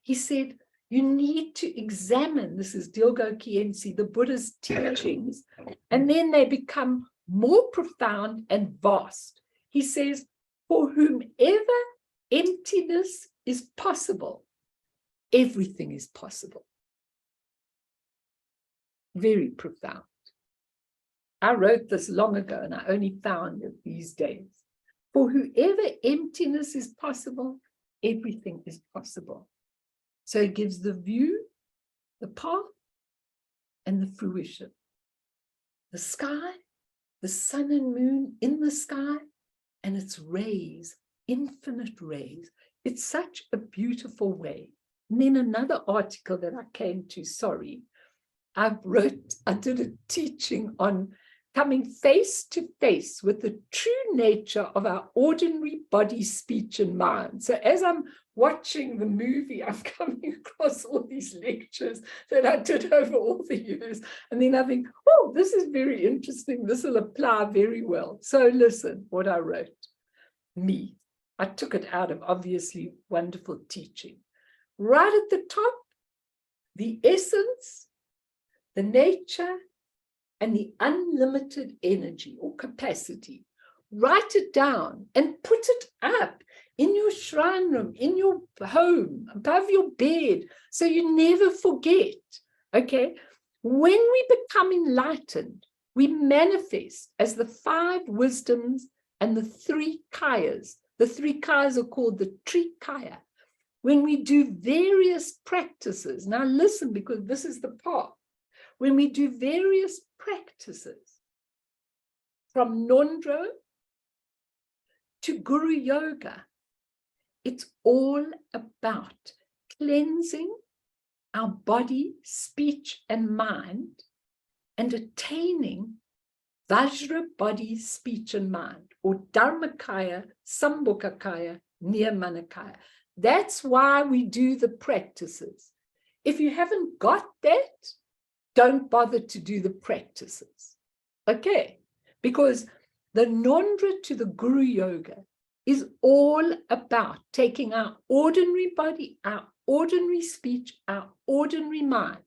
He said, you need to examine, this is Dilgo Khyentse, the Buddha's teachings, and then they become more profound and vast. He says, for whomever emptiness is possible, everything is possible. Very profound. I wrote this long ago and I only found it these days. For whoever emptiness is possible, everything is possible. So it gives the view, the path, and the fruition. The sky, the sun and moon in the sky, and its rays, infinite rays. It's such a beautiful way. And then another article that I came to, I did a teaching on coming face to face with the true nature of our ordinary body, speech, and mind. So as I'm watching the movie, I'm coming across all these lectures that I did over all the years. And then I think, oh, this is very interesting. This will apply very well. So listen, what I wrote. I took it out of obviously wonderful teaching. Right at the top, the essence, the nature, and the unlimited energy or capacity. Write it down and put it up in your shrine room, in your home, above your bed, so you never forget, okay? When we become enlightened, we manifest as the 5 wisdoms and the 3 kayas. The 3 kayas are called the Trikaya. When we do various practices, now listen, because this is the part. When we do various practices, from Nondro to Guru Yoga, it's all about cleansing our body, speech, and mind, and attaining Vajra body, speech, and mind, or Dharmakaya, Sambhogakaya, Niyamanakaya. That's why we do the practices. If you haven't got that, don't bother to do the practices, okay? Because the Nondra to the Guru Yoga is all about taking our ordinary body, our ordinary speech, our ordinary mind,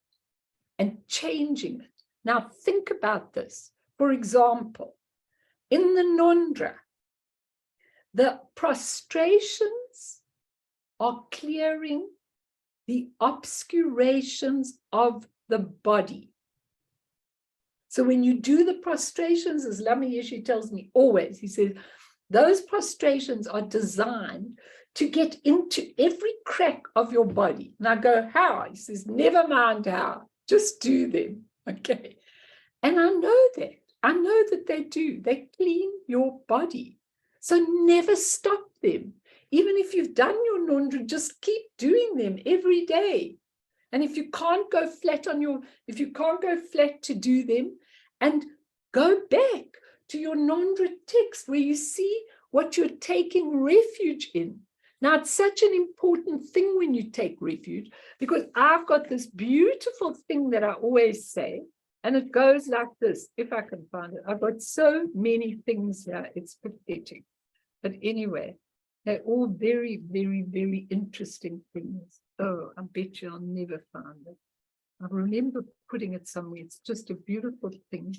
and changing it. Now think about this. For example, in the Nondra, the prostrations are clearing the obscurations of the body. So when you do the prostrations, as Lama Yeshe tells me always, he says, those prostrations are designed to get into every crack of your body. And I go, how? He says, never mind how, just do them, okay? And I know that. I know that they do. They clean your body. So never stop them. Even if you've done your laundry, just keep doing them every day. And if you can't go flat to do them, and go back to your laundry text where you see what you're taking refuge in. Now, it's such an important thing when you take refuge, because I've got this beautiful thing that I always say, and it goes like this, if I can find it. I've got so many things here, it's pathetic. But anyway, they're all very, very, very interesting things. Oh, I bet you I'll never find it. I remember putting it somewhere. It's just a beautiful thing.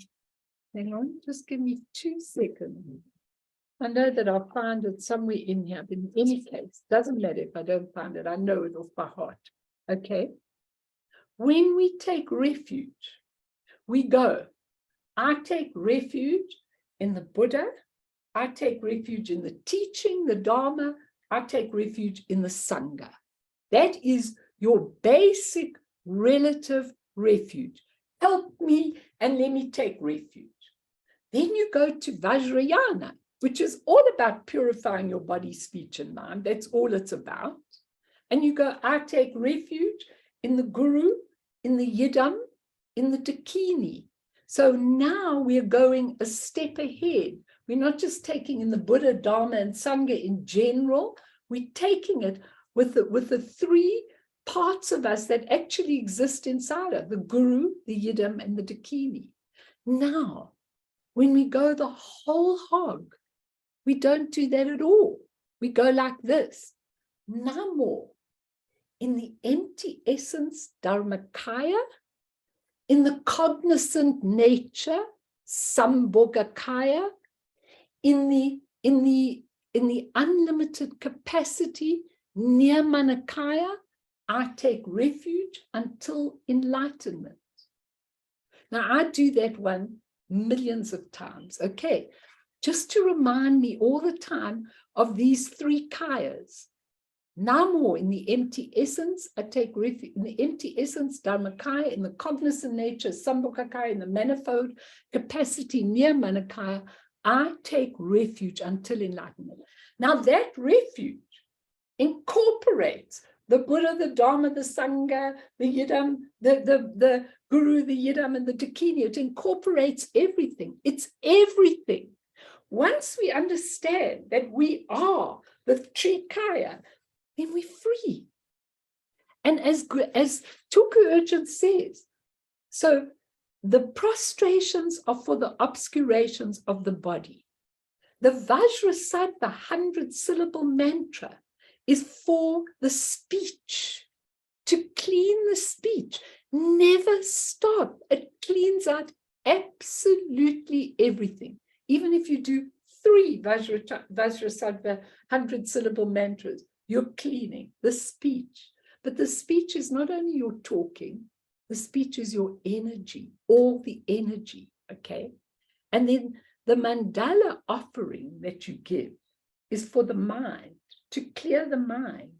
Hang on, just give me 2 seconds. I know that I'll find it somewhere in here, but in any case, doesn't matter if I don't find it. I know it off by heart. Okay? When we take refuge, we go. I take refuge in the Buddha. I take refuge in the teaching, the Dharma. I take refuge in the Sangha. That is your basic relative refuge. Help me and let me take refuge. Then you go to Vajrayana, which is all about purifying your body, speech, and mind. That's all it's about. And you go, I take refuge in the Guru, in the Yidam, in the Dakini. So now we're going a step ahead. We're not just taking in the Buddha, Dharma, and Sangha in general. We're taking it with the 3 parts of us that actually exist inside of the Guru, the Yidam, and the Dakini. Now, when we go the whole hog, we don't do that at all. We go like this. Namo, in the empty essence, Dharmakaya, in the cognizant nature, Sambhogakaya, in the unlimited capacity, Nirmanakaya, I take refuge until enlightenment. Now, I do that one millions of times, okay? Just to remind me all the time of these 3 kayas. Namo, in the empty essence, I take refuge. In the empty essence, Dharmakaya, in the cognizant nature, Sambhogakaya, in the manifold capacity, Nirmanakaya, I take refuge until enlightenment. Now that refuge incorporates the Buddha, the Dharma, the Sangha, the Yidam, the Guru, the Yidam, and the Dakini. It incorporates everything. It's everything. Once we understand that we are the Trikaya, then we're free. And as Tulku Urgent says, so the prostrations are for the obscurations of the body. The Vajrasattva 100-syllable mantra is for the speech, to clean the speech. Never stop. It cleans out absolutely everything. Even if you do 3 Vajrasattva 100-syllable mantras, you're cleaning the speech. But the speech is not only your talking, the speech is your energy, all the energy, okay? And then the mandala offering that you give is for the mind, to clear the mind.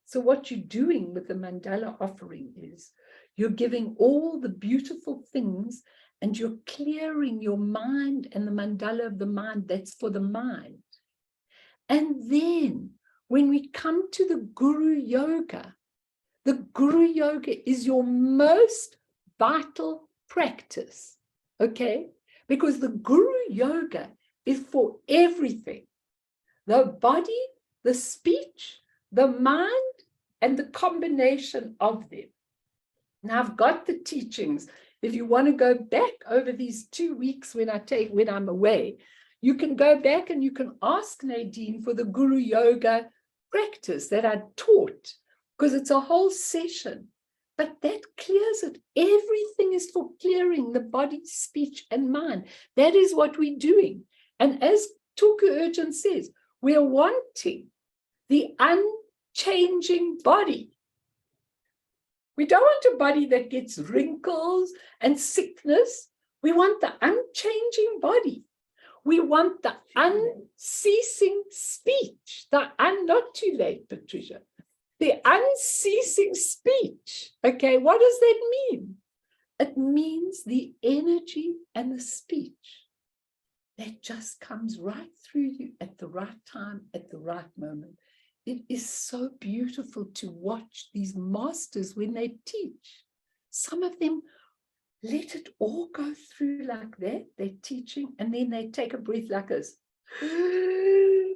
So what you're doing with the mandala offering is you're giving all the beautiful things and you're clearing your mind and the mandala of the mind, that's for the mind. And then when we come to the Guru Yoga is your most vital practice, okay? Because the Guru Yoga is for everything. The body, the speech, the mind, and the combination of them. Now I've got the teachings. If you want to go back over these 2 weeks when I'm away, you can go back and you can ask Nadine for the Guru Yoga practice that I taught, because it's a whole session. But that clears it. Everything is for clearing the body, speech, and mind. That is what we're doing. And as Tulku Urgent says, we're wanting the unchanging body. We don't want a body that gets wrinkles and sickness. We want the unchanging body. We want the unceasing speech. Not too late, Patricia. The unceasing speech. Okay, what does that mean? It means the energy and the speech that just comes right through you at the right time, at the right moment. It is so beautiful to watch these masters when they teach. Some of them let it all go through like that. They're teaching, and then they take a breath like this. And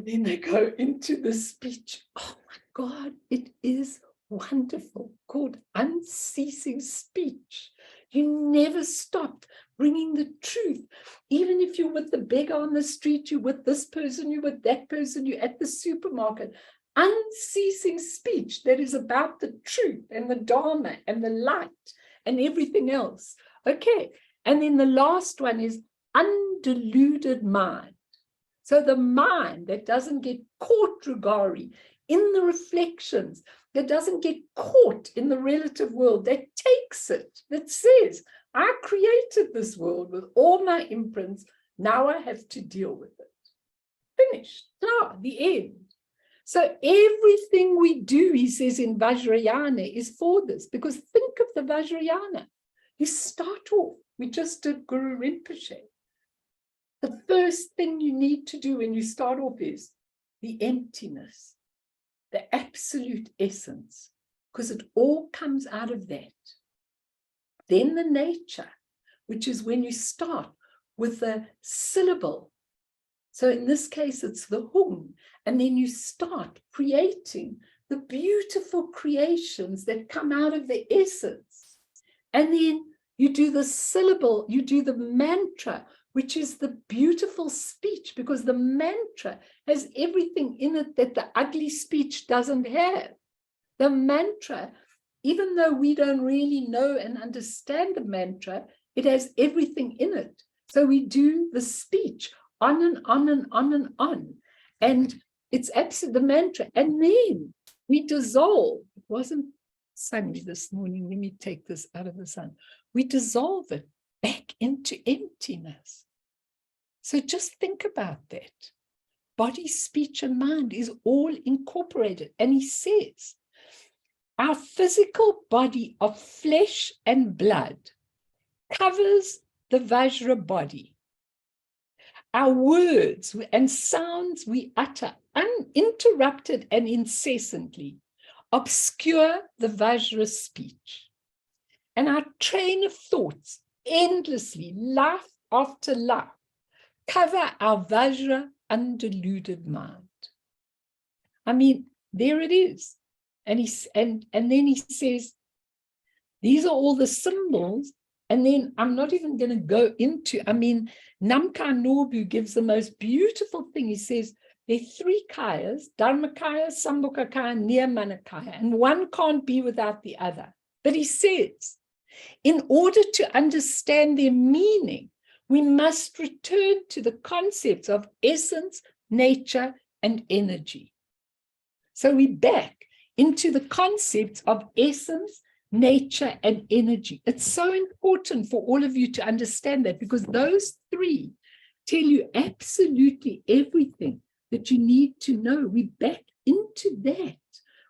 then they go into the speech. Oh my God, it is wonderful, called unceasing speech. You never stopped bringing the truth. Even if you're with the beggar on the street, you're with this person, you're with that person, you're at the supermarket. Unceasing speech that is about the truth and the Dharma and the light and everything else. Okay. And then the last one is undeluded mind. So the mind that doesn't get caught, Rugari, in the reflections, that doesn't get caught in the relative world, that takes it, that says, I created this world with all my imprints, now I have to deal with it. Finished, klar, the end. So everything we do, he says in Vajrayana, is for this, because think of the Vajrayana. You start off, we just did Guru Rinpoche. The first thing you need to do when you start off is the emptiness, the absolute essence, because it all comes out of that. Then the nature, which is when you start with the syllable. So in this case, it's the hung, and then you start creating the beautiful creations that come out of the essence. And then you do the syllable, you do the mantra, which is the beautiful speech, because the mantra has everything in it that the ugly speech doesn't have. The mantra, even though we don't really know and understand the mantra, it has everything in it. So we do the speech on and on and on and on. And it's absolutely the mantra. And then we dissolve. It wasn't sunny this morning. Let me take this out of the sun. We dissolve it back into emptiness. So just think about that. Body, speech, and mind is all incorporated. And he says, our physical body of flesh and blood covers the Vajra body. Our words and sounds we utter uninterrupted and incessantly obscure the Vajra speech. And our train of thoughts endlessly, life after life, cover our Vajra undeluded mind. I mean, there it is. And then he says, these are all the symbols. And then I'm not even going to go into, I mean, Namkha Nobu gives the most beautiful thing. He says, there are three kayas, Dharmakaya, Sambhogakaya, Niyamanakaya, and one can't be without the other. But he says, in order to understand their meaning, we must return to the concepts of essence, nature, and energy. So we're back into the concepts of essence, nature, and energy. It's so important for all of you to understand that, because those three tell you absolutely everything that you need to know. We're back into that,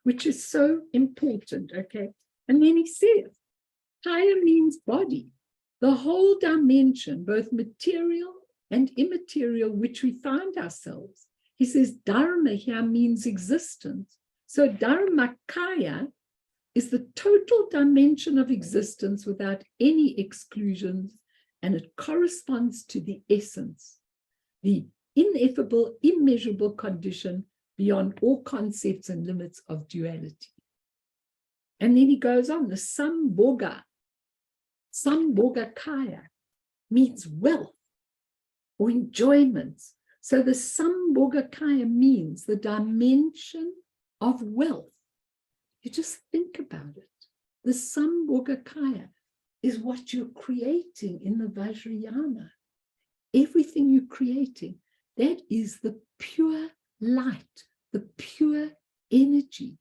which is so important, okay? And then he says, Kaya means body. The whole dimension, both material and immaterial, which we find ourselves. He says Dharma here means existence. So Dharmakaya is the total dimension of existence without any exclusions, and it corresponds to the essence, the ineffable, immeasurable condition beyond all concepts and limits of duality. And then he goes on, the Sambhogakaya means wealth or enjoyments. So the Sambhogakaya means the dimension of wealth. You just think about it. The Sambhogakaya is what you're creating in the Vajrayana. Everything you're creating, that is the pure light, the pure energy,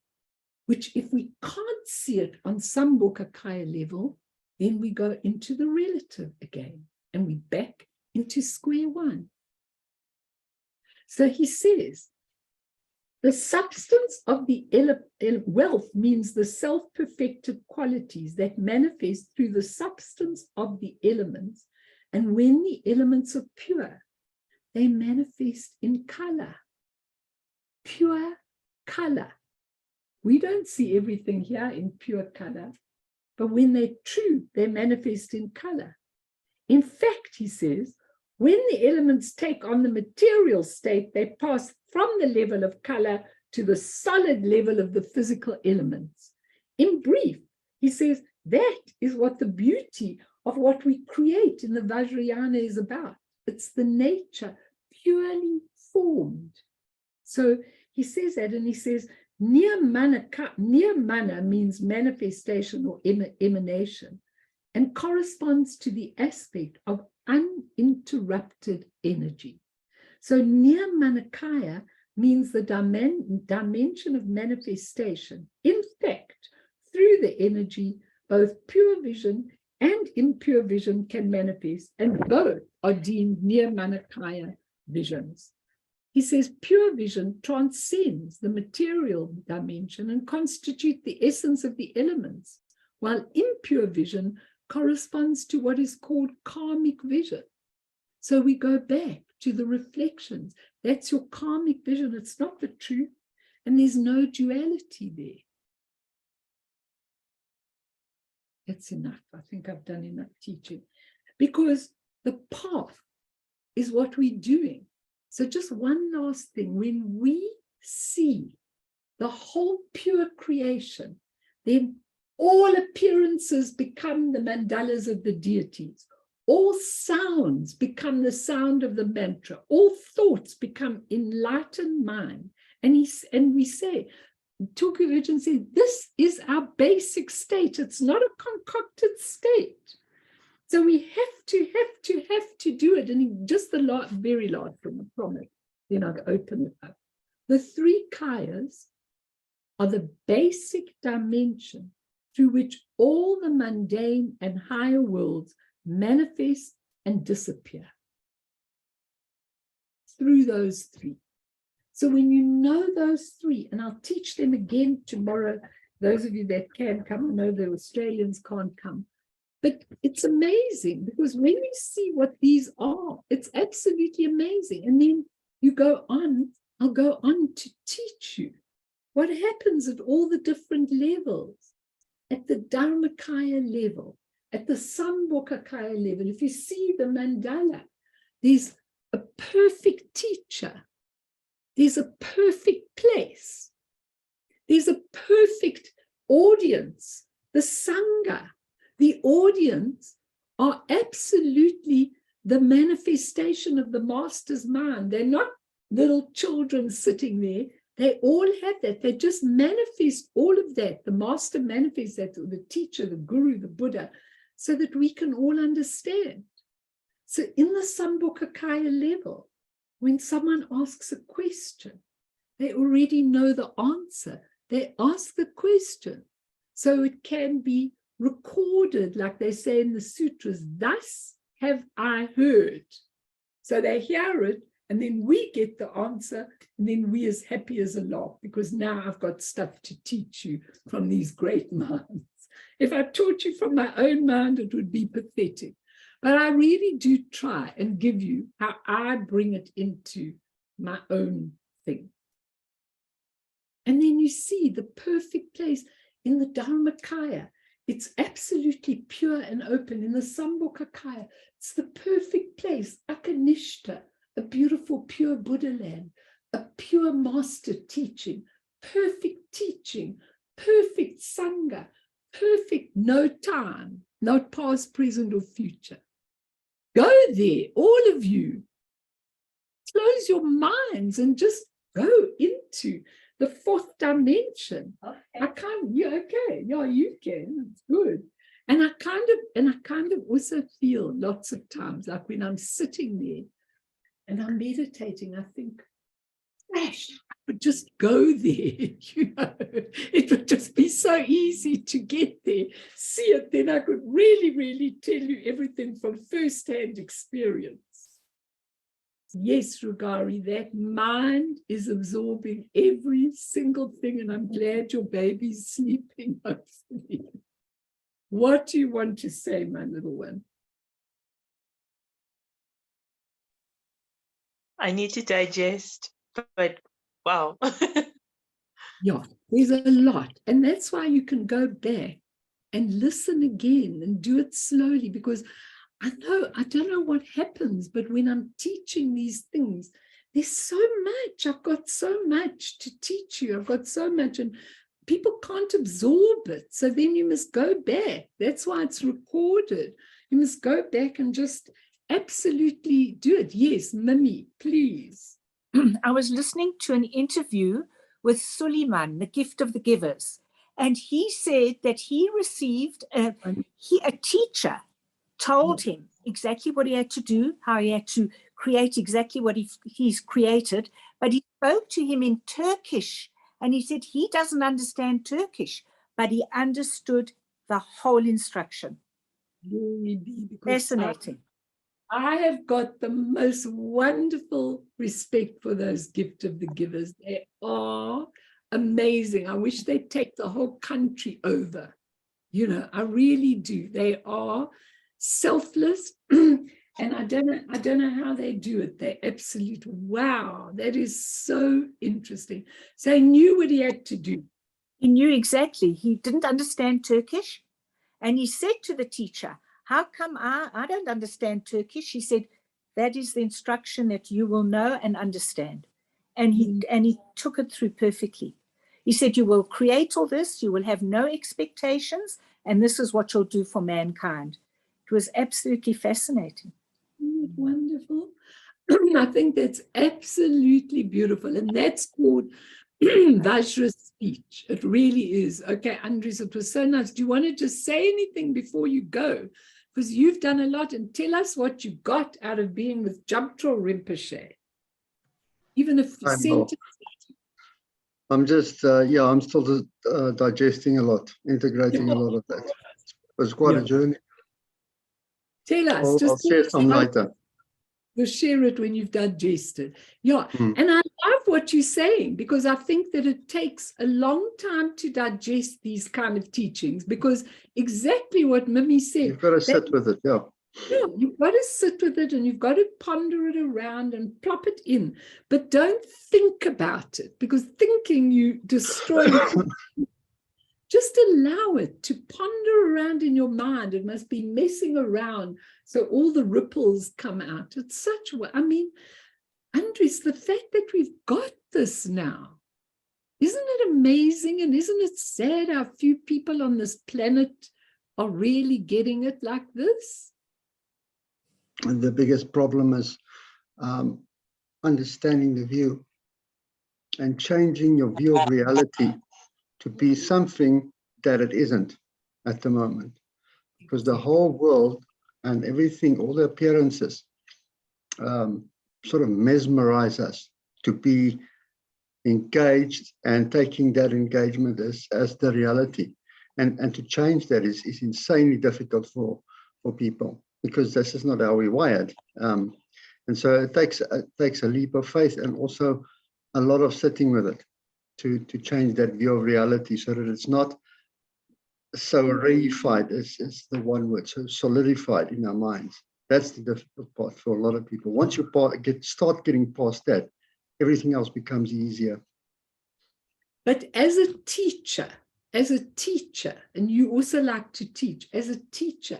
which if we can't see it on Sambhogakaya level, then we go into the relative again, and we're back into square one. So he says, The substance of the wealth means the self-perfected qualities that manifest through the substance of the elements. And when the elements are pure, they manifest in color. Pure color. We don't see everything here in pure color, but when they're true, they manifest in color. In fact, he says, when the elements take on the material state, they pass from the level of color to the solid level of the physical elements. In brief, he says, that is what the beauty of what we create in the Vajrayana is about. It's the nature purely formed. So he says that, and he says, Nirmana means manifestation or emanation, and corresponds to the aspect of uninterrupted energy. So Nirmanakaya means the dimension of manifestation. In fact, through the energy, both pure vision and impure vision can manifest, and both are deemed Nirmanakaya visions. He says pure vision transcends the material dimension and constitutes the essence of the elements, while impure vision corresponds to what is called karmic vision. So we go back to the reflections. That's your karmic vision. It's not the truth, and there's no duality there. That's enough. I think I've done enough teaching, because the path is what we're doing. So just one last thing, when we see the whole pure creation, then all appearances become the mandalas of the deities. All sounds become the sound of the mantra. All thoughts become enlightened mind. And we say, Tulku Virgin said, this is our basic state. It's not a concocted state. So we have to do it. And just the very last from it, then I'll open it up. The three kayas are the basic dimension through which all the mundane and higher worlds manifest and disappear. Through those three. So when you know those three, and I'll teach them again tomorrow, those of you that can come, I know the Australians can't come, but it's amazing, because when you see what these are, it's absolutely amazing. And then you go on, I'll go on to teach you what happens at all the different levels, at the Dharmakaya level, at the Sambhogakaya level. If you see the mandala, there's a perfect teacher, there's a perfect place, there's a perfect audience. The Sangha, the audience, are absolutely the manifestation of the master's mind. They're not little children sitting there. They all have that. They just manifest all of that. The master manifests that, or the teacher, the guru, the Buddha, so that we can all understand. So in the Sambhogakaya level, when someone asks a question, they already know the answer. They ask the question. So it can be recorded, like they say in the sutras, thus have I heard. So they hear it, and then we get the answer, and then we're as happy as a lark, because now I've got stuff to teach you from these great minds. If I taught you from my own mind, it would be pathetic. But I really do try and give you how I bring it into my own thing. And then you see the perfect place in the Dharmakaya. It's absolutely pure and open. In the Sambhogakaya, it's the perfect place, Akanishta, a beautiful pure Buddha land, a pure master teaching, perfect Sangha, perfect no time, no past, present, or future. Go there, all of you. Close your minds and just go into the fourth dimension. Okay. I can't, yeah, okay, yeah, you can, it's good. And I kind of also feel lots of times, like when I'm sitting there and I'm meditating, I think, gosh, I would just go there, you know, it would just be so easy to get there, see it, then I could really, really tell you everything from first-hand experience. Yes, Rugari, that mind is absorbing every single thing, and I'm glad your baby's sleeping, hopefully. What do you want to say, my little one? I need to digest, but wow. Yeah, there's a lot. And that's why you can go back and listen again and do it slowly, because I don't know what happens, but when I'm teaching these things, there's so much. I've got so much to teach you. I've got so much, and people can't absorb it. So then you must go back. That's why it's recorded. You must go back and just absolutely do it. Yes, Mimi, please. I was listening to an interview with Suleiman, the gift of the givers, and he said that he received a teacher told him exactly what he had to do, how he had to create exactly what he's created, but he spoke to him in Turkish, and he said he doesn't understand Turkish, but he understood the whole instruction. Fascinating. I have got the most wonderful respect for those gift of the givers. They are amazing. I wish they'd take the whole country over. You know, I really do. They are selfless. And I don't know how they do it. They're absolute. Wow, that is so interesting. So he knew what he had to do. He knew exactly. He didn't understand Turkish. And he said to the teacher, how come I don't understand Turkish? He said, that is the instruction that you will know and understand. And he took it through perfectly. He said, you will create all this, you will have no expectations, and this is what you'll do for mankind. It was absolutely fascinating. Isn't it wonderful? I think that's absolutely beautiful. And that's called Vajra speech. It really is. Okay, Andres, it was so nice. Do you want to just say anything before you go? Because you've done a lot, and tell us what you got out of being with Jabtro Rinpoche. Even if you sent it. I'm just, I'm still digesting a lot, integrating a lot of that. It was quite a journey. Tell us. I'll share some later. You'll share it when you've digested. Yeah. And I love what you're saying, because I think that it takes a long time to digest these kind of teachings, because exactly what Mimi said. You've got to sit with it, yeah. Yeah, you've got to sit with it, and you've got to ponder it around and plop it in. But don't think about it, because thinking you destroy it. Just allow it to ponder around in your mind. It must be messing around so all the ripples come out. It's such, I mean, Andres, the fact that we've got this now, isn't it amazing? And isn't it sad how few people on this planet are really getting it like this? And the biggest problem is understanding the view and changing your view of reality to be something that it isn't at the moment. Because the whole world and everything, all the appearances, sort of mesmerize us to be engaged and taking that engagement as the reality. And to change that is insanely difficult for people, because this is not how we're wired. And so it takes a leap of faith, and also a lot of sitting with it to change that view of reality, so that it's not so reified, is the one word, so solidified in our minds. That's the difficult part for a lot of people. Once you start getting past that, everything else becomes easier. But as a teacher, and you also like to teach, as a teacher,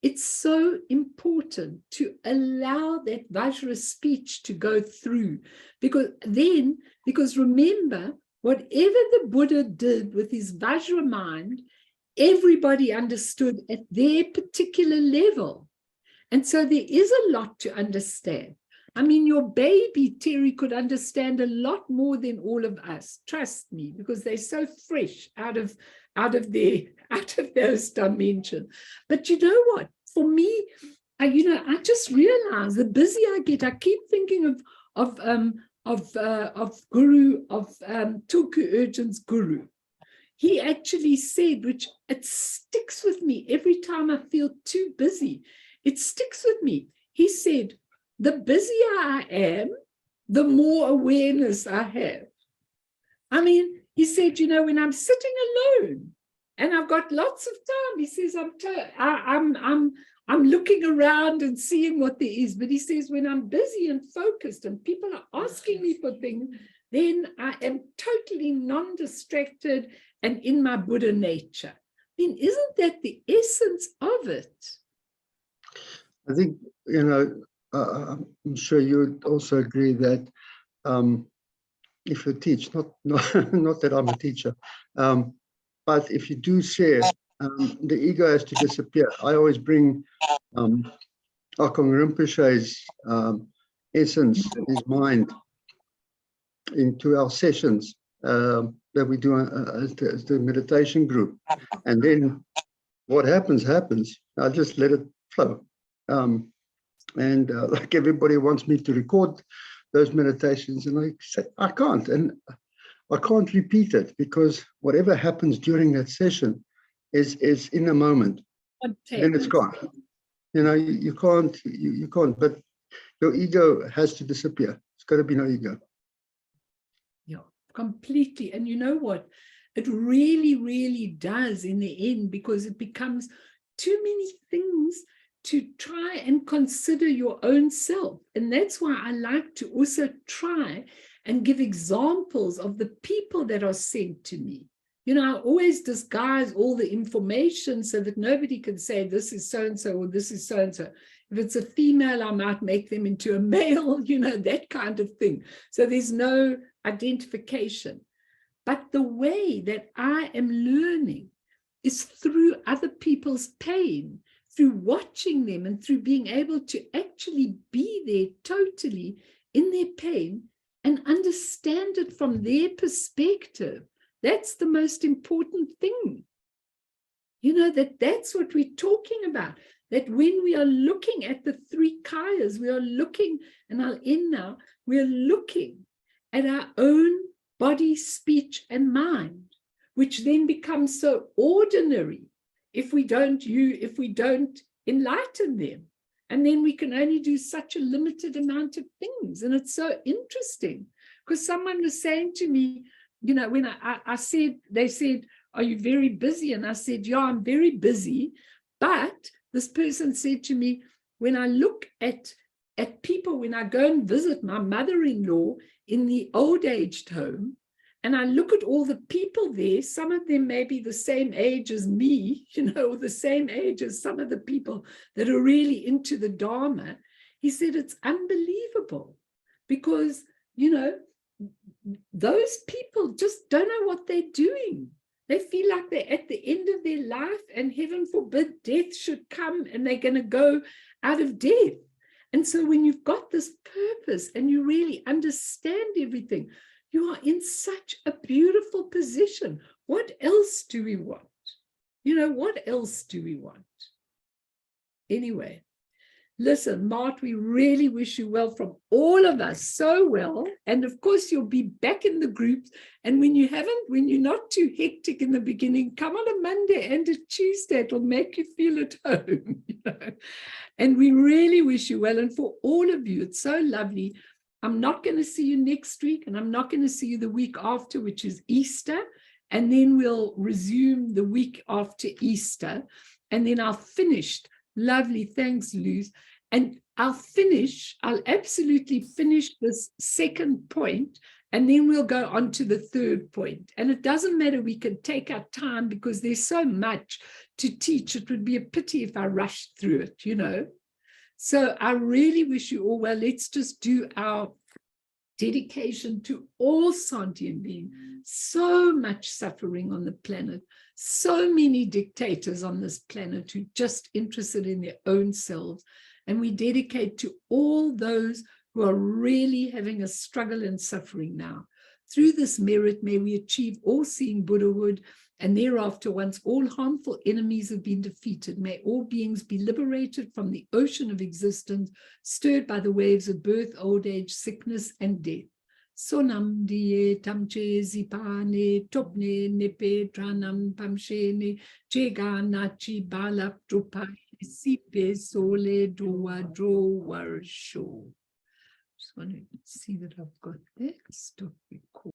it's so important to allow that Vajra speech to go through, because remember, whatever the Buddha did with his Vajra mind, everybody understood at their particular level. And so there is a lot to understand. I mean, your baby, Terry, could understand a lot more than all of us. Trust me, because they're so fresh out of those dimensions. But you know what? For me, I just realized the busier I get, I keep thinking of Tulku Urgent's Guru. He actually said, which it sticks with me every time I feel too busy. It sticks with me. He said, the busier I am, the more awareness I have. I mean, he said, you know, when I'm sitting alone and I've got lots of time, he says, I'm looking around and seeing what there is. But he says, when I'm busy and focused and people are asking me for things, then I am totally non-distracted and in my Buddha nature. Then isn't that the essence of it? I think, you know, I'm sure you would also agree that if you teach, not that I'm a teacher, but if you do share, the ego has to disappear. I always bring Akong Rinpoche's essence, his mind, into our sessions that we do as the meditation group. And then what happens. I just let it flow. Like everybody wants me to record those meditations, and I say, I can't, and I can't repeat it, because whatever happens during that session is in the moment, then it's gone. You know, you can't, but your ego has to disappear. It's got to be no ego. Yeah, completely. And you know what? It really, really does in the end, because it becomes too many things to try and consider your own self. And that's why I like to also try and give examples of the people that are sent to me. You know, I always disguise all the information so that nobody can say this is so-and-so or this is so-and-so. If it's a female, I might make them into a male, you know, that kind of thing. So there's no identification. But the way that I am learning is through other people's pain, through watching them and through being able to actually be there totally in their pain and understand it from their perspective. That's the most important thing. You know, that's what we're talking about, that when we are looking at the three kayas, we are looking, and I'll end now, we are looking at our own body, speech, and mind, which then becomes so ordinary if we don't enlighten them. And then we can only do such a limited amount of things. And it's so interesting, because someone was saying to me, you know, when I said, they said, are you very busy? And I said, yeah, I'm very busy. But this person said to me, when I look at people, when I go and visit my mother-in-law in the old aged home, and I look at all the people there, some of them may be the same age as me, you know, or the same age as some of the people that are really into the Dharma. He said, it's unbelievable, because, you know, those people just don't know what they're doing. They feel like they're at the end of their life, and heaven forbid death should come and they're going to go out of death. And so when you've got this purpose and you really understand everything, you are in such a beautiful position. What else do we want? You know, what else do we want? Anyway, listen, Mart, we really wish you well from all of us, so well. And of course, you'll be back in the groups. And when you're not too hectic in the beginning, come on a Monday and a Tuesday. It'll make you feel at home. You know? And we really wish you well. And for all of you, it's so lovely. I'm not going to see you next week, and I'm not going to see you the week after, which is Easter. And then we'll resume the week after Easter. And then I'll finish. Lovely. Thanks, Luz. And I'll absolutely finish this second point, and then we'll go on to the third point. And it doesn't matter, we can take our time, because there's so much to teach. It would be a pity if I rushed through it, you know. So I really wish you all well. Let's just do our dedication to all sentient beings. So much suffering on the planet, so many dictators on this planet who are just interested in their own selves. And we dedicate to all those who are really having a struggle and suffering now. Through this merit, may we achieve all-seeing Buddhahood, and thereafter, once all harmful enemies have been defeated, may all beings be liberated from the ocean of existence, stirred by the waves of birth, old age, sickness, and death. Sonam die tamche zipane topne nepe tranam pamshene jega nachi balap drupai Sipe sole doa dro war show. Just want to see that I've got that. Stop recording.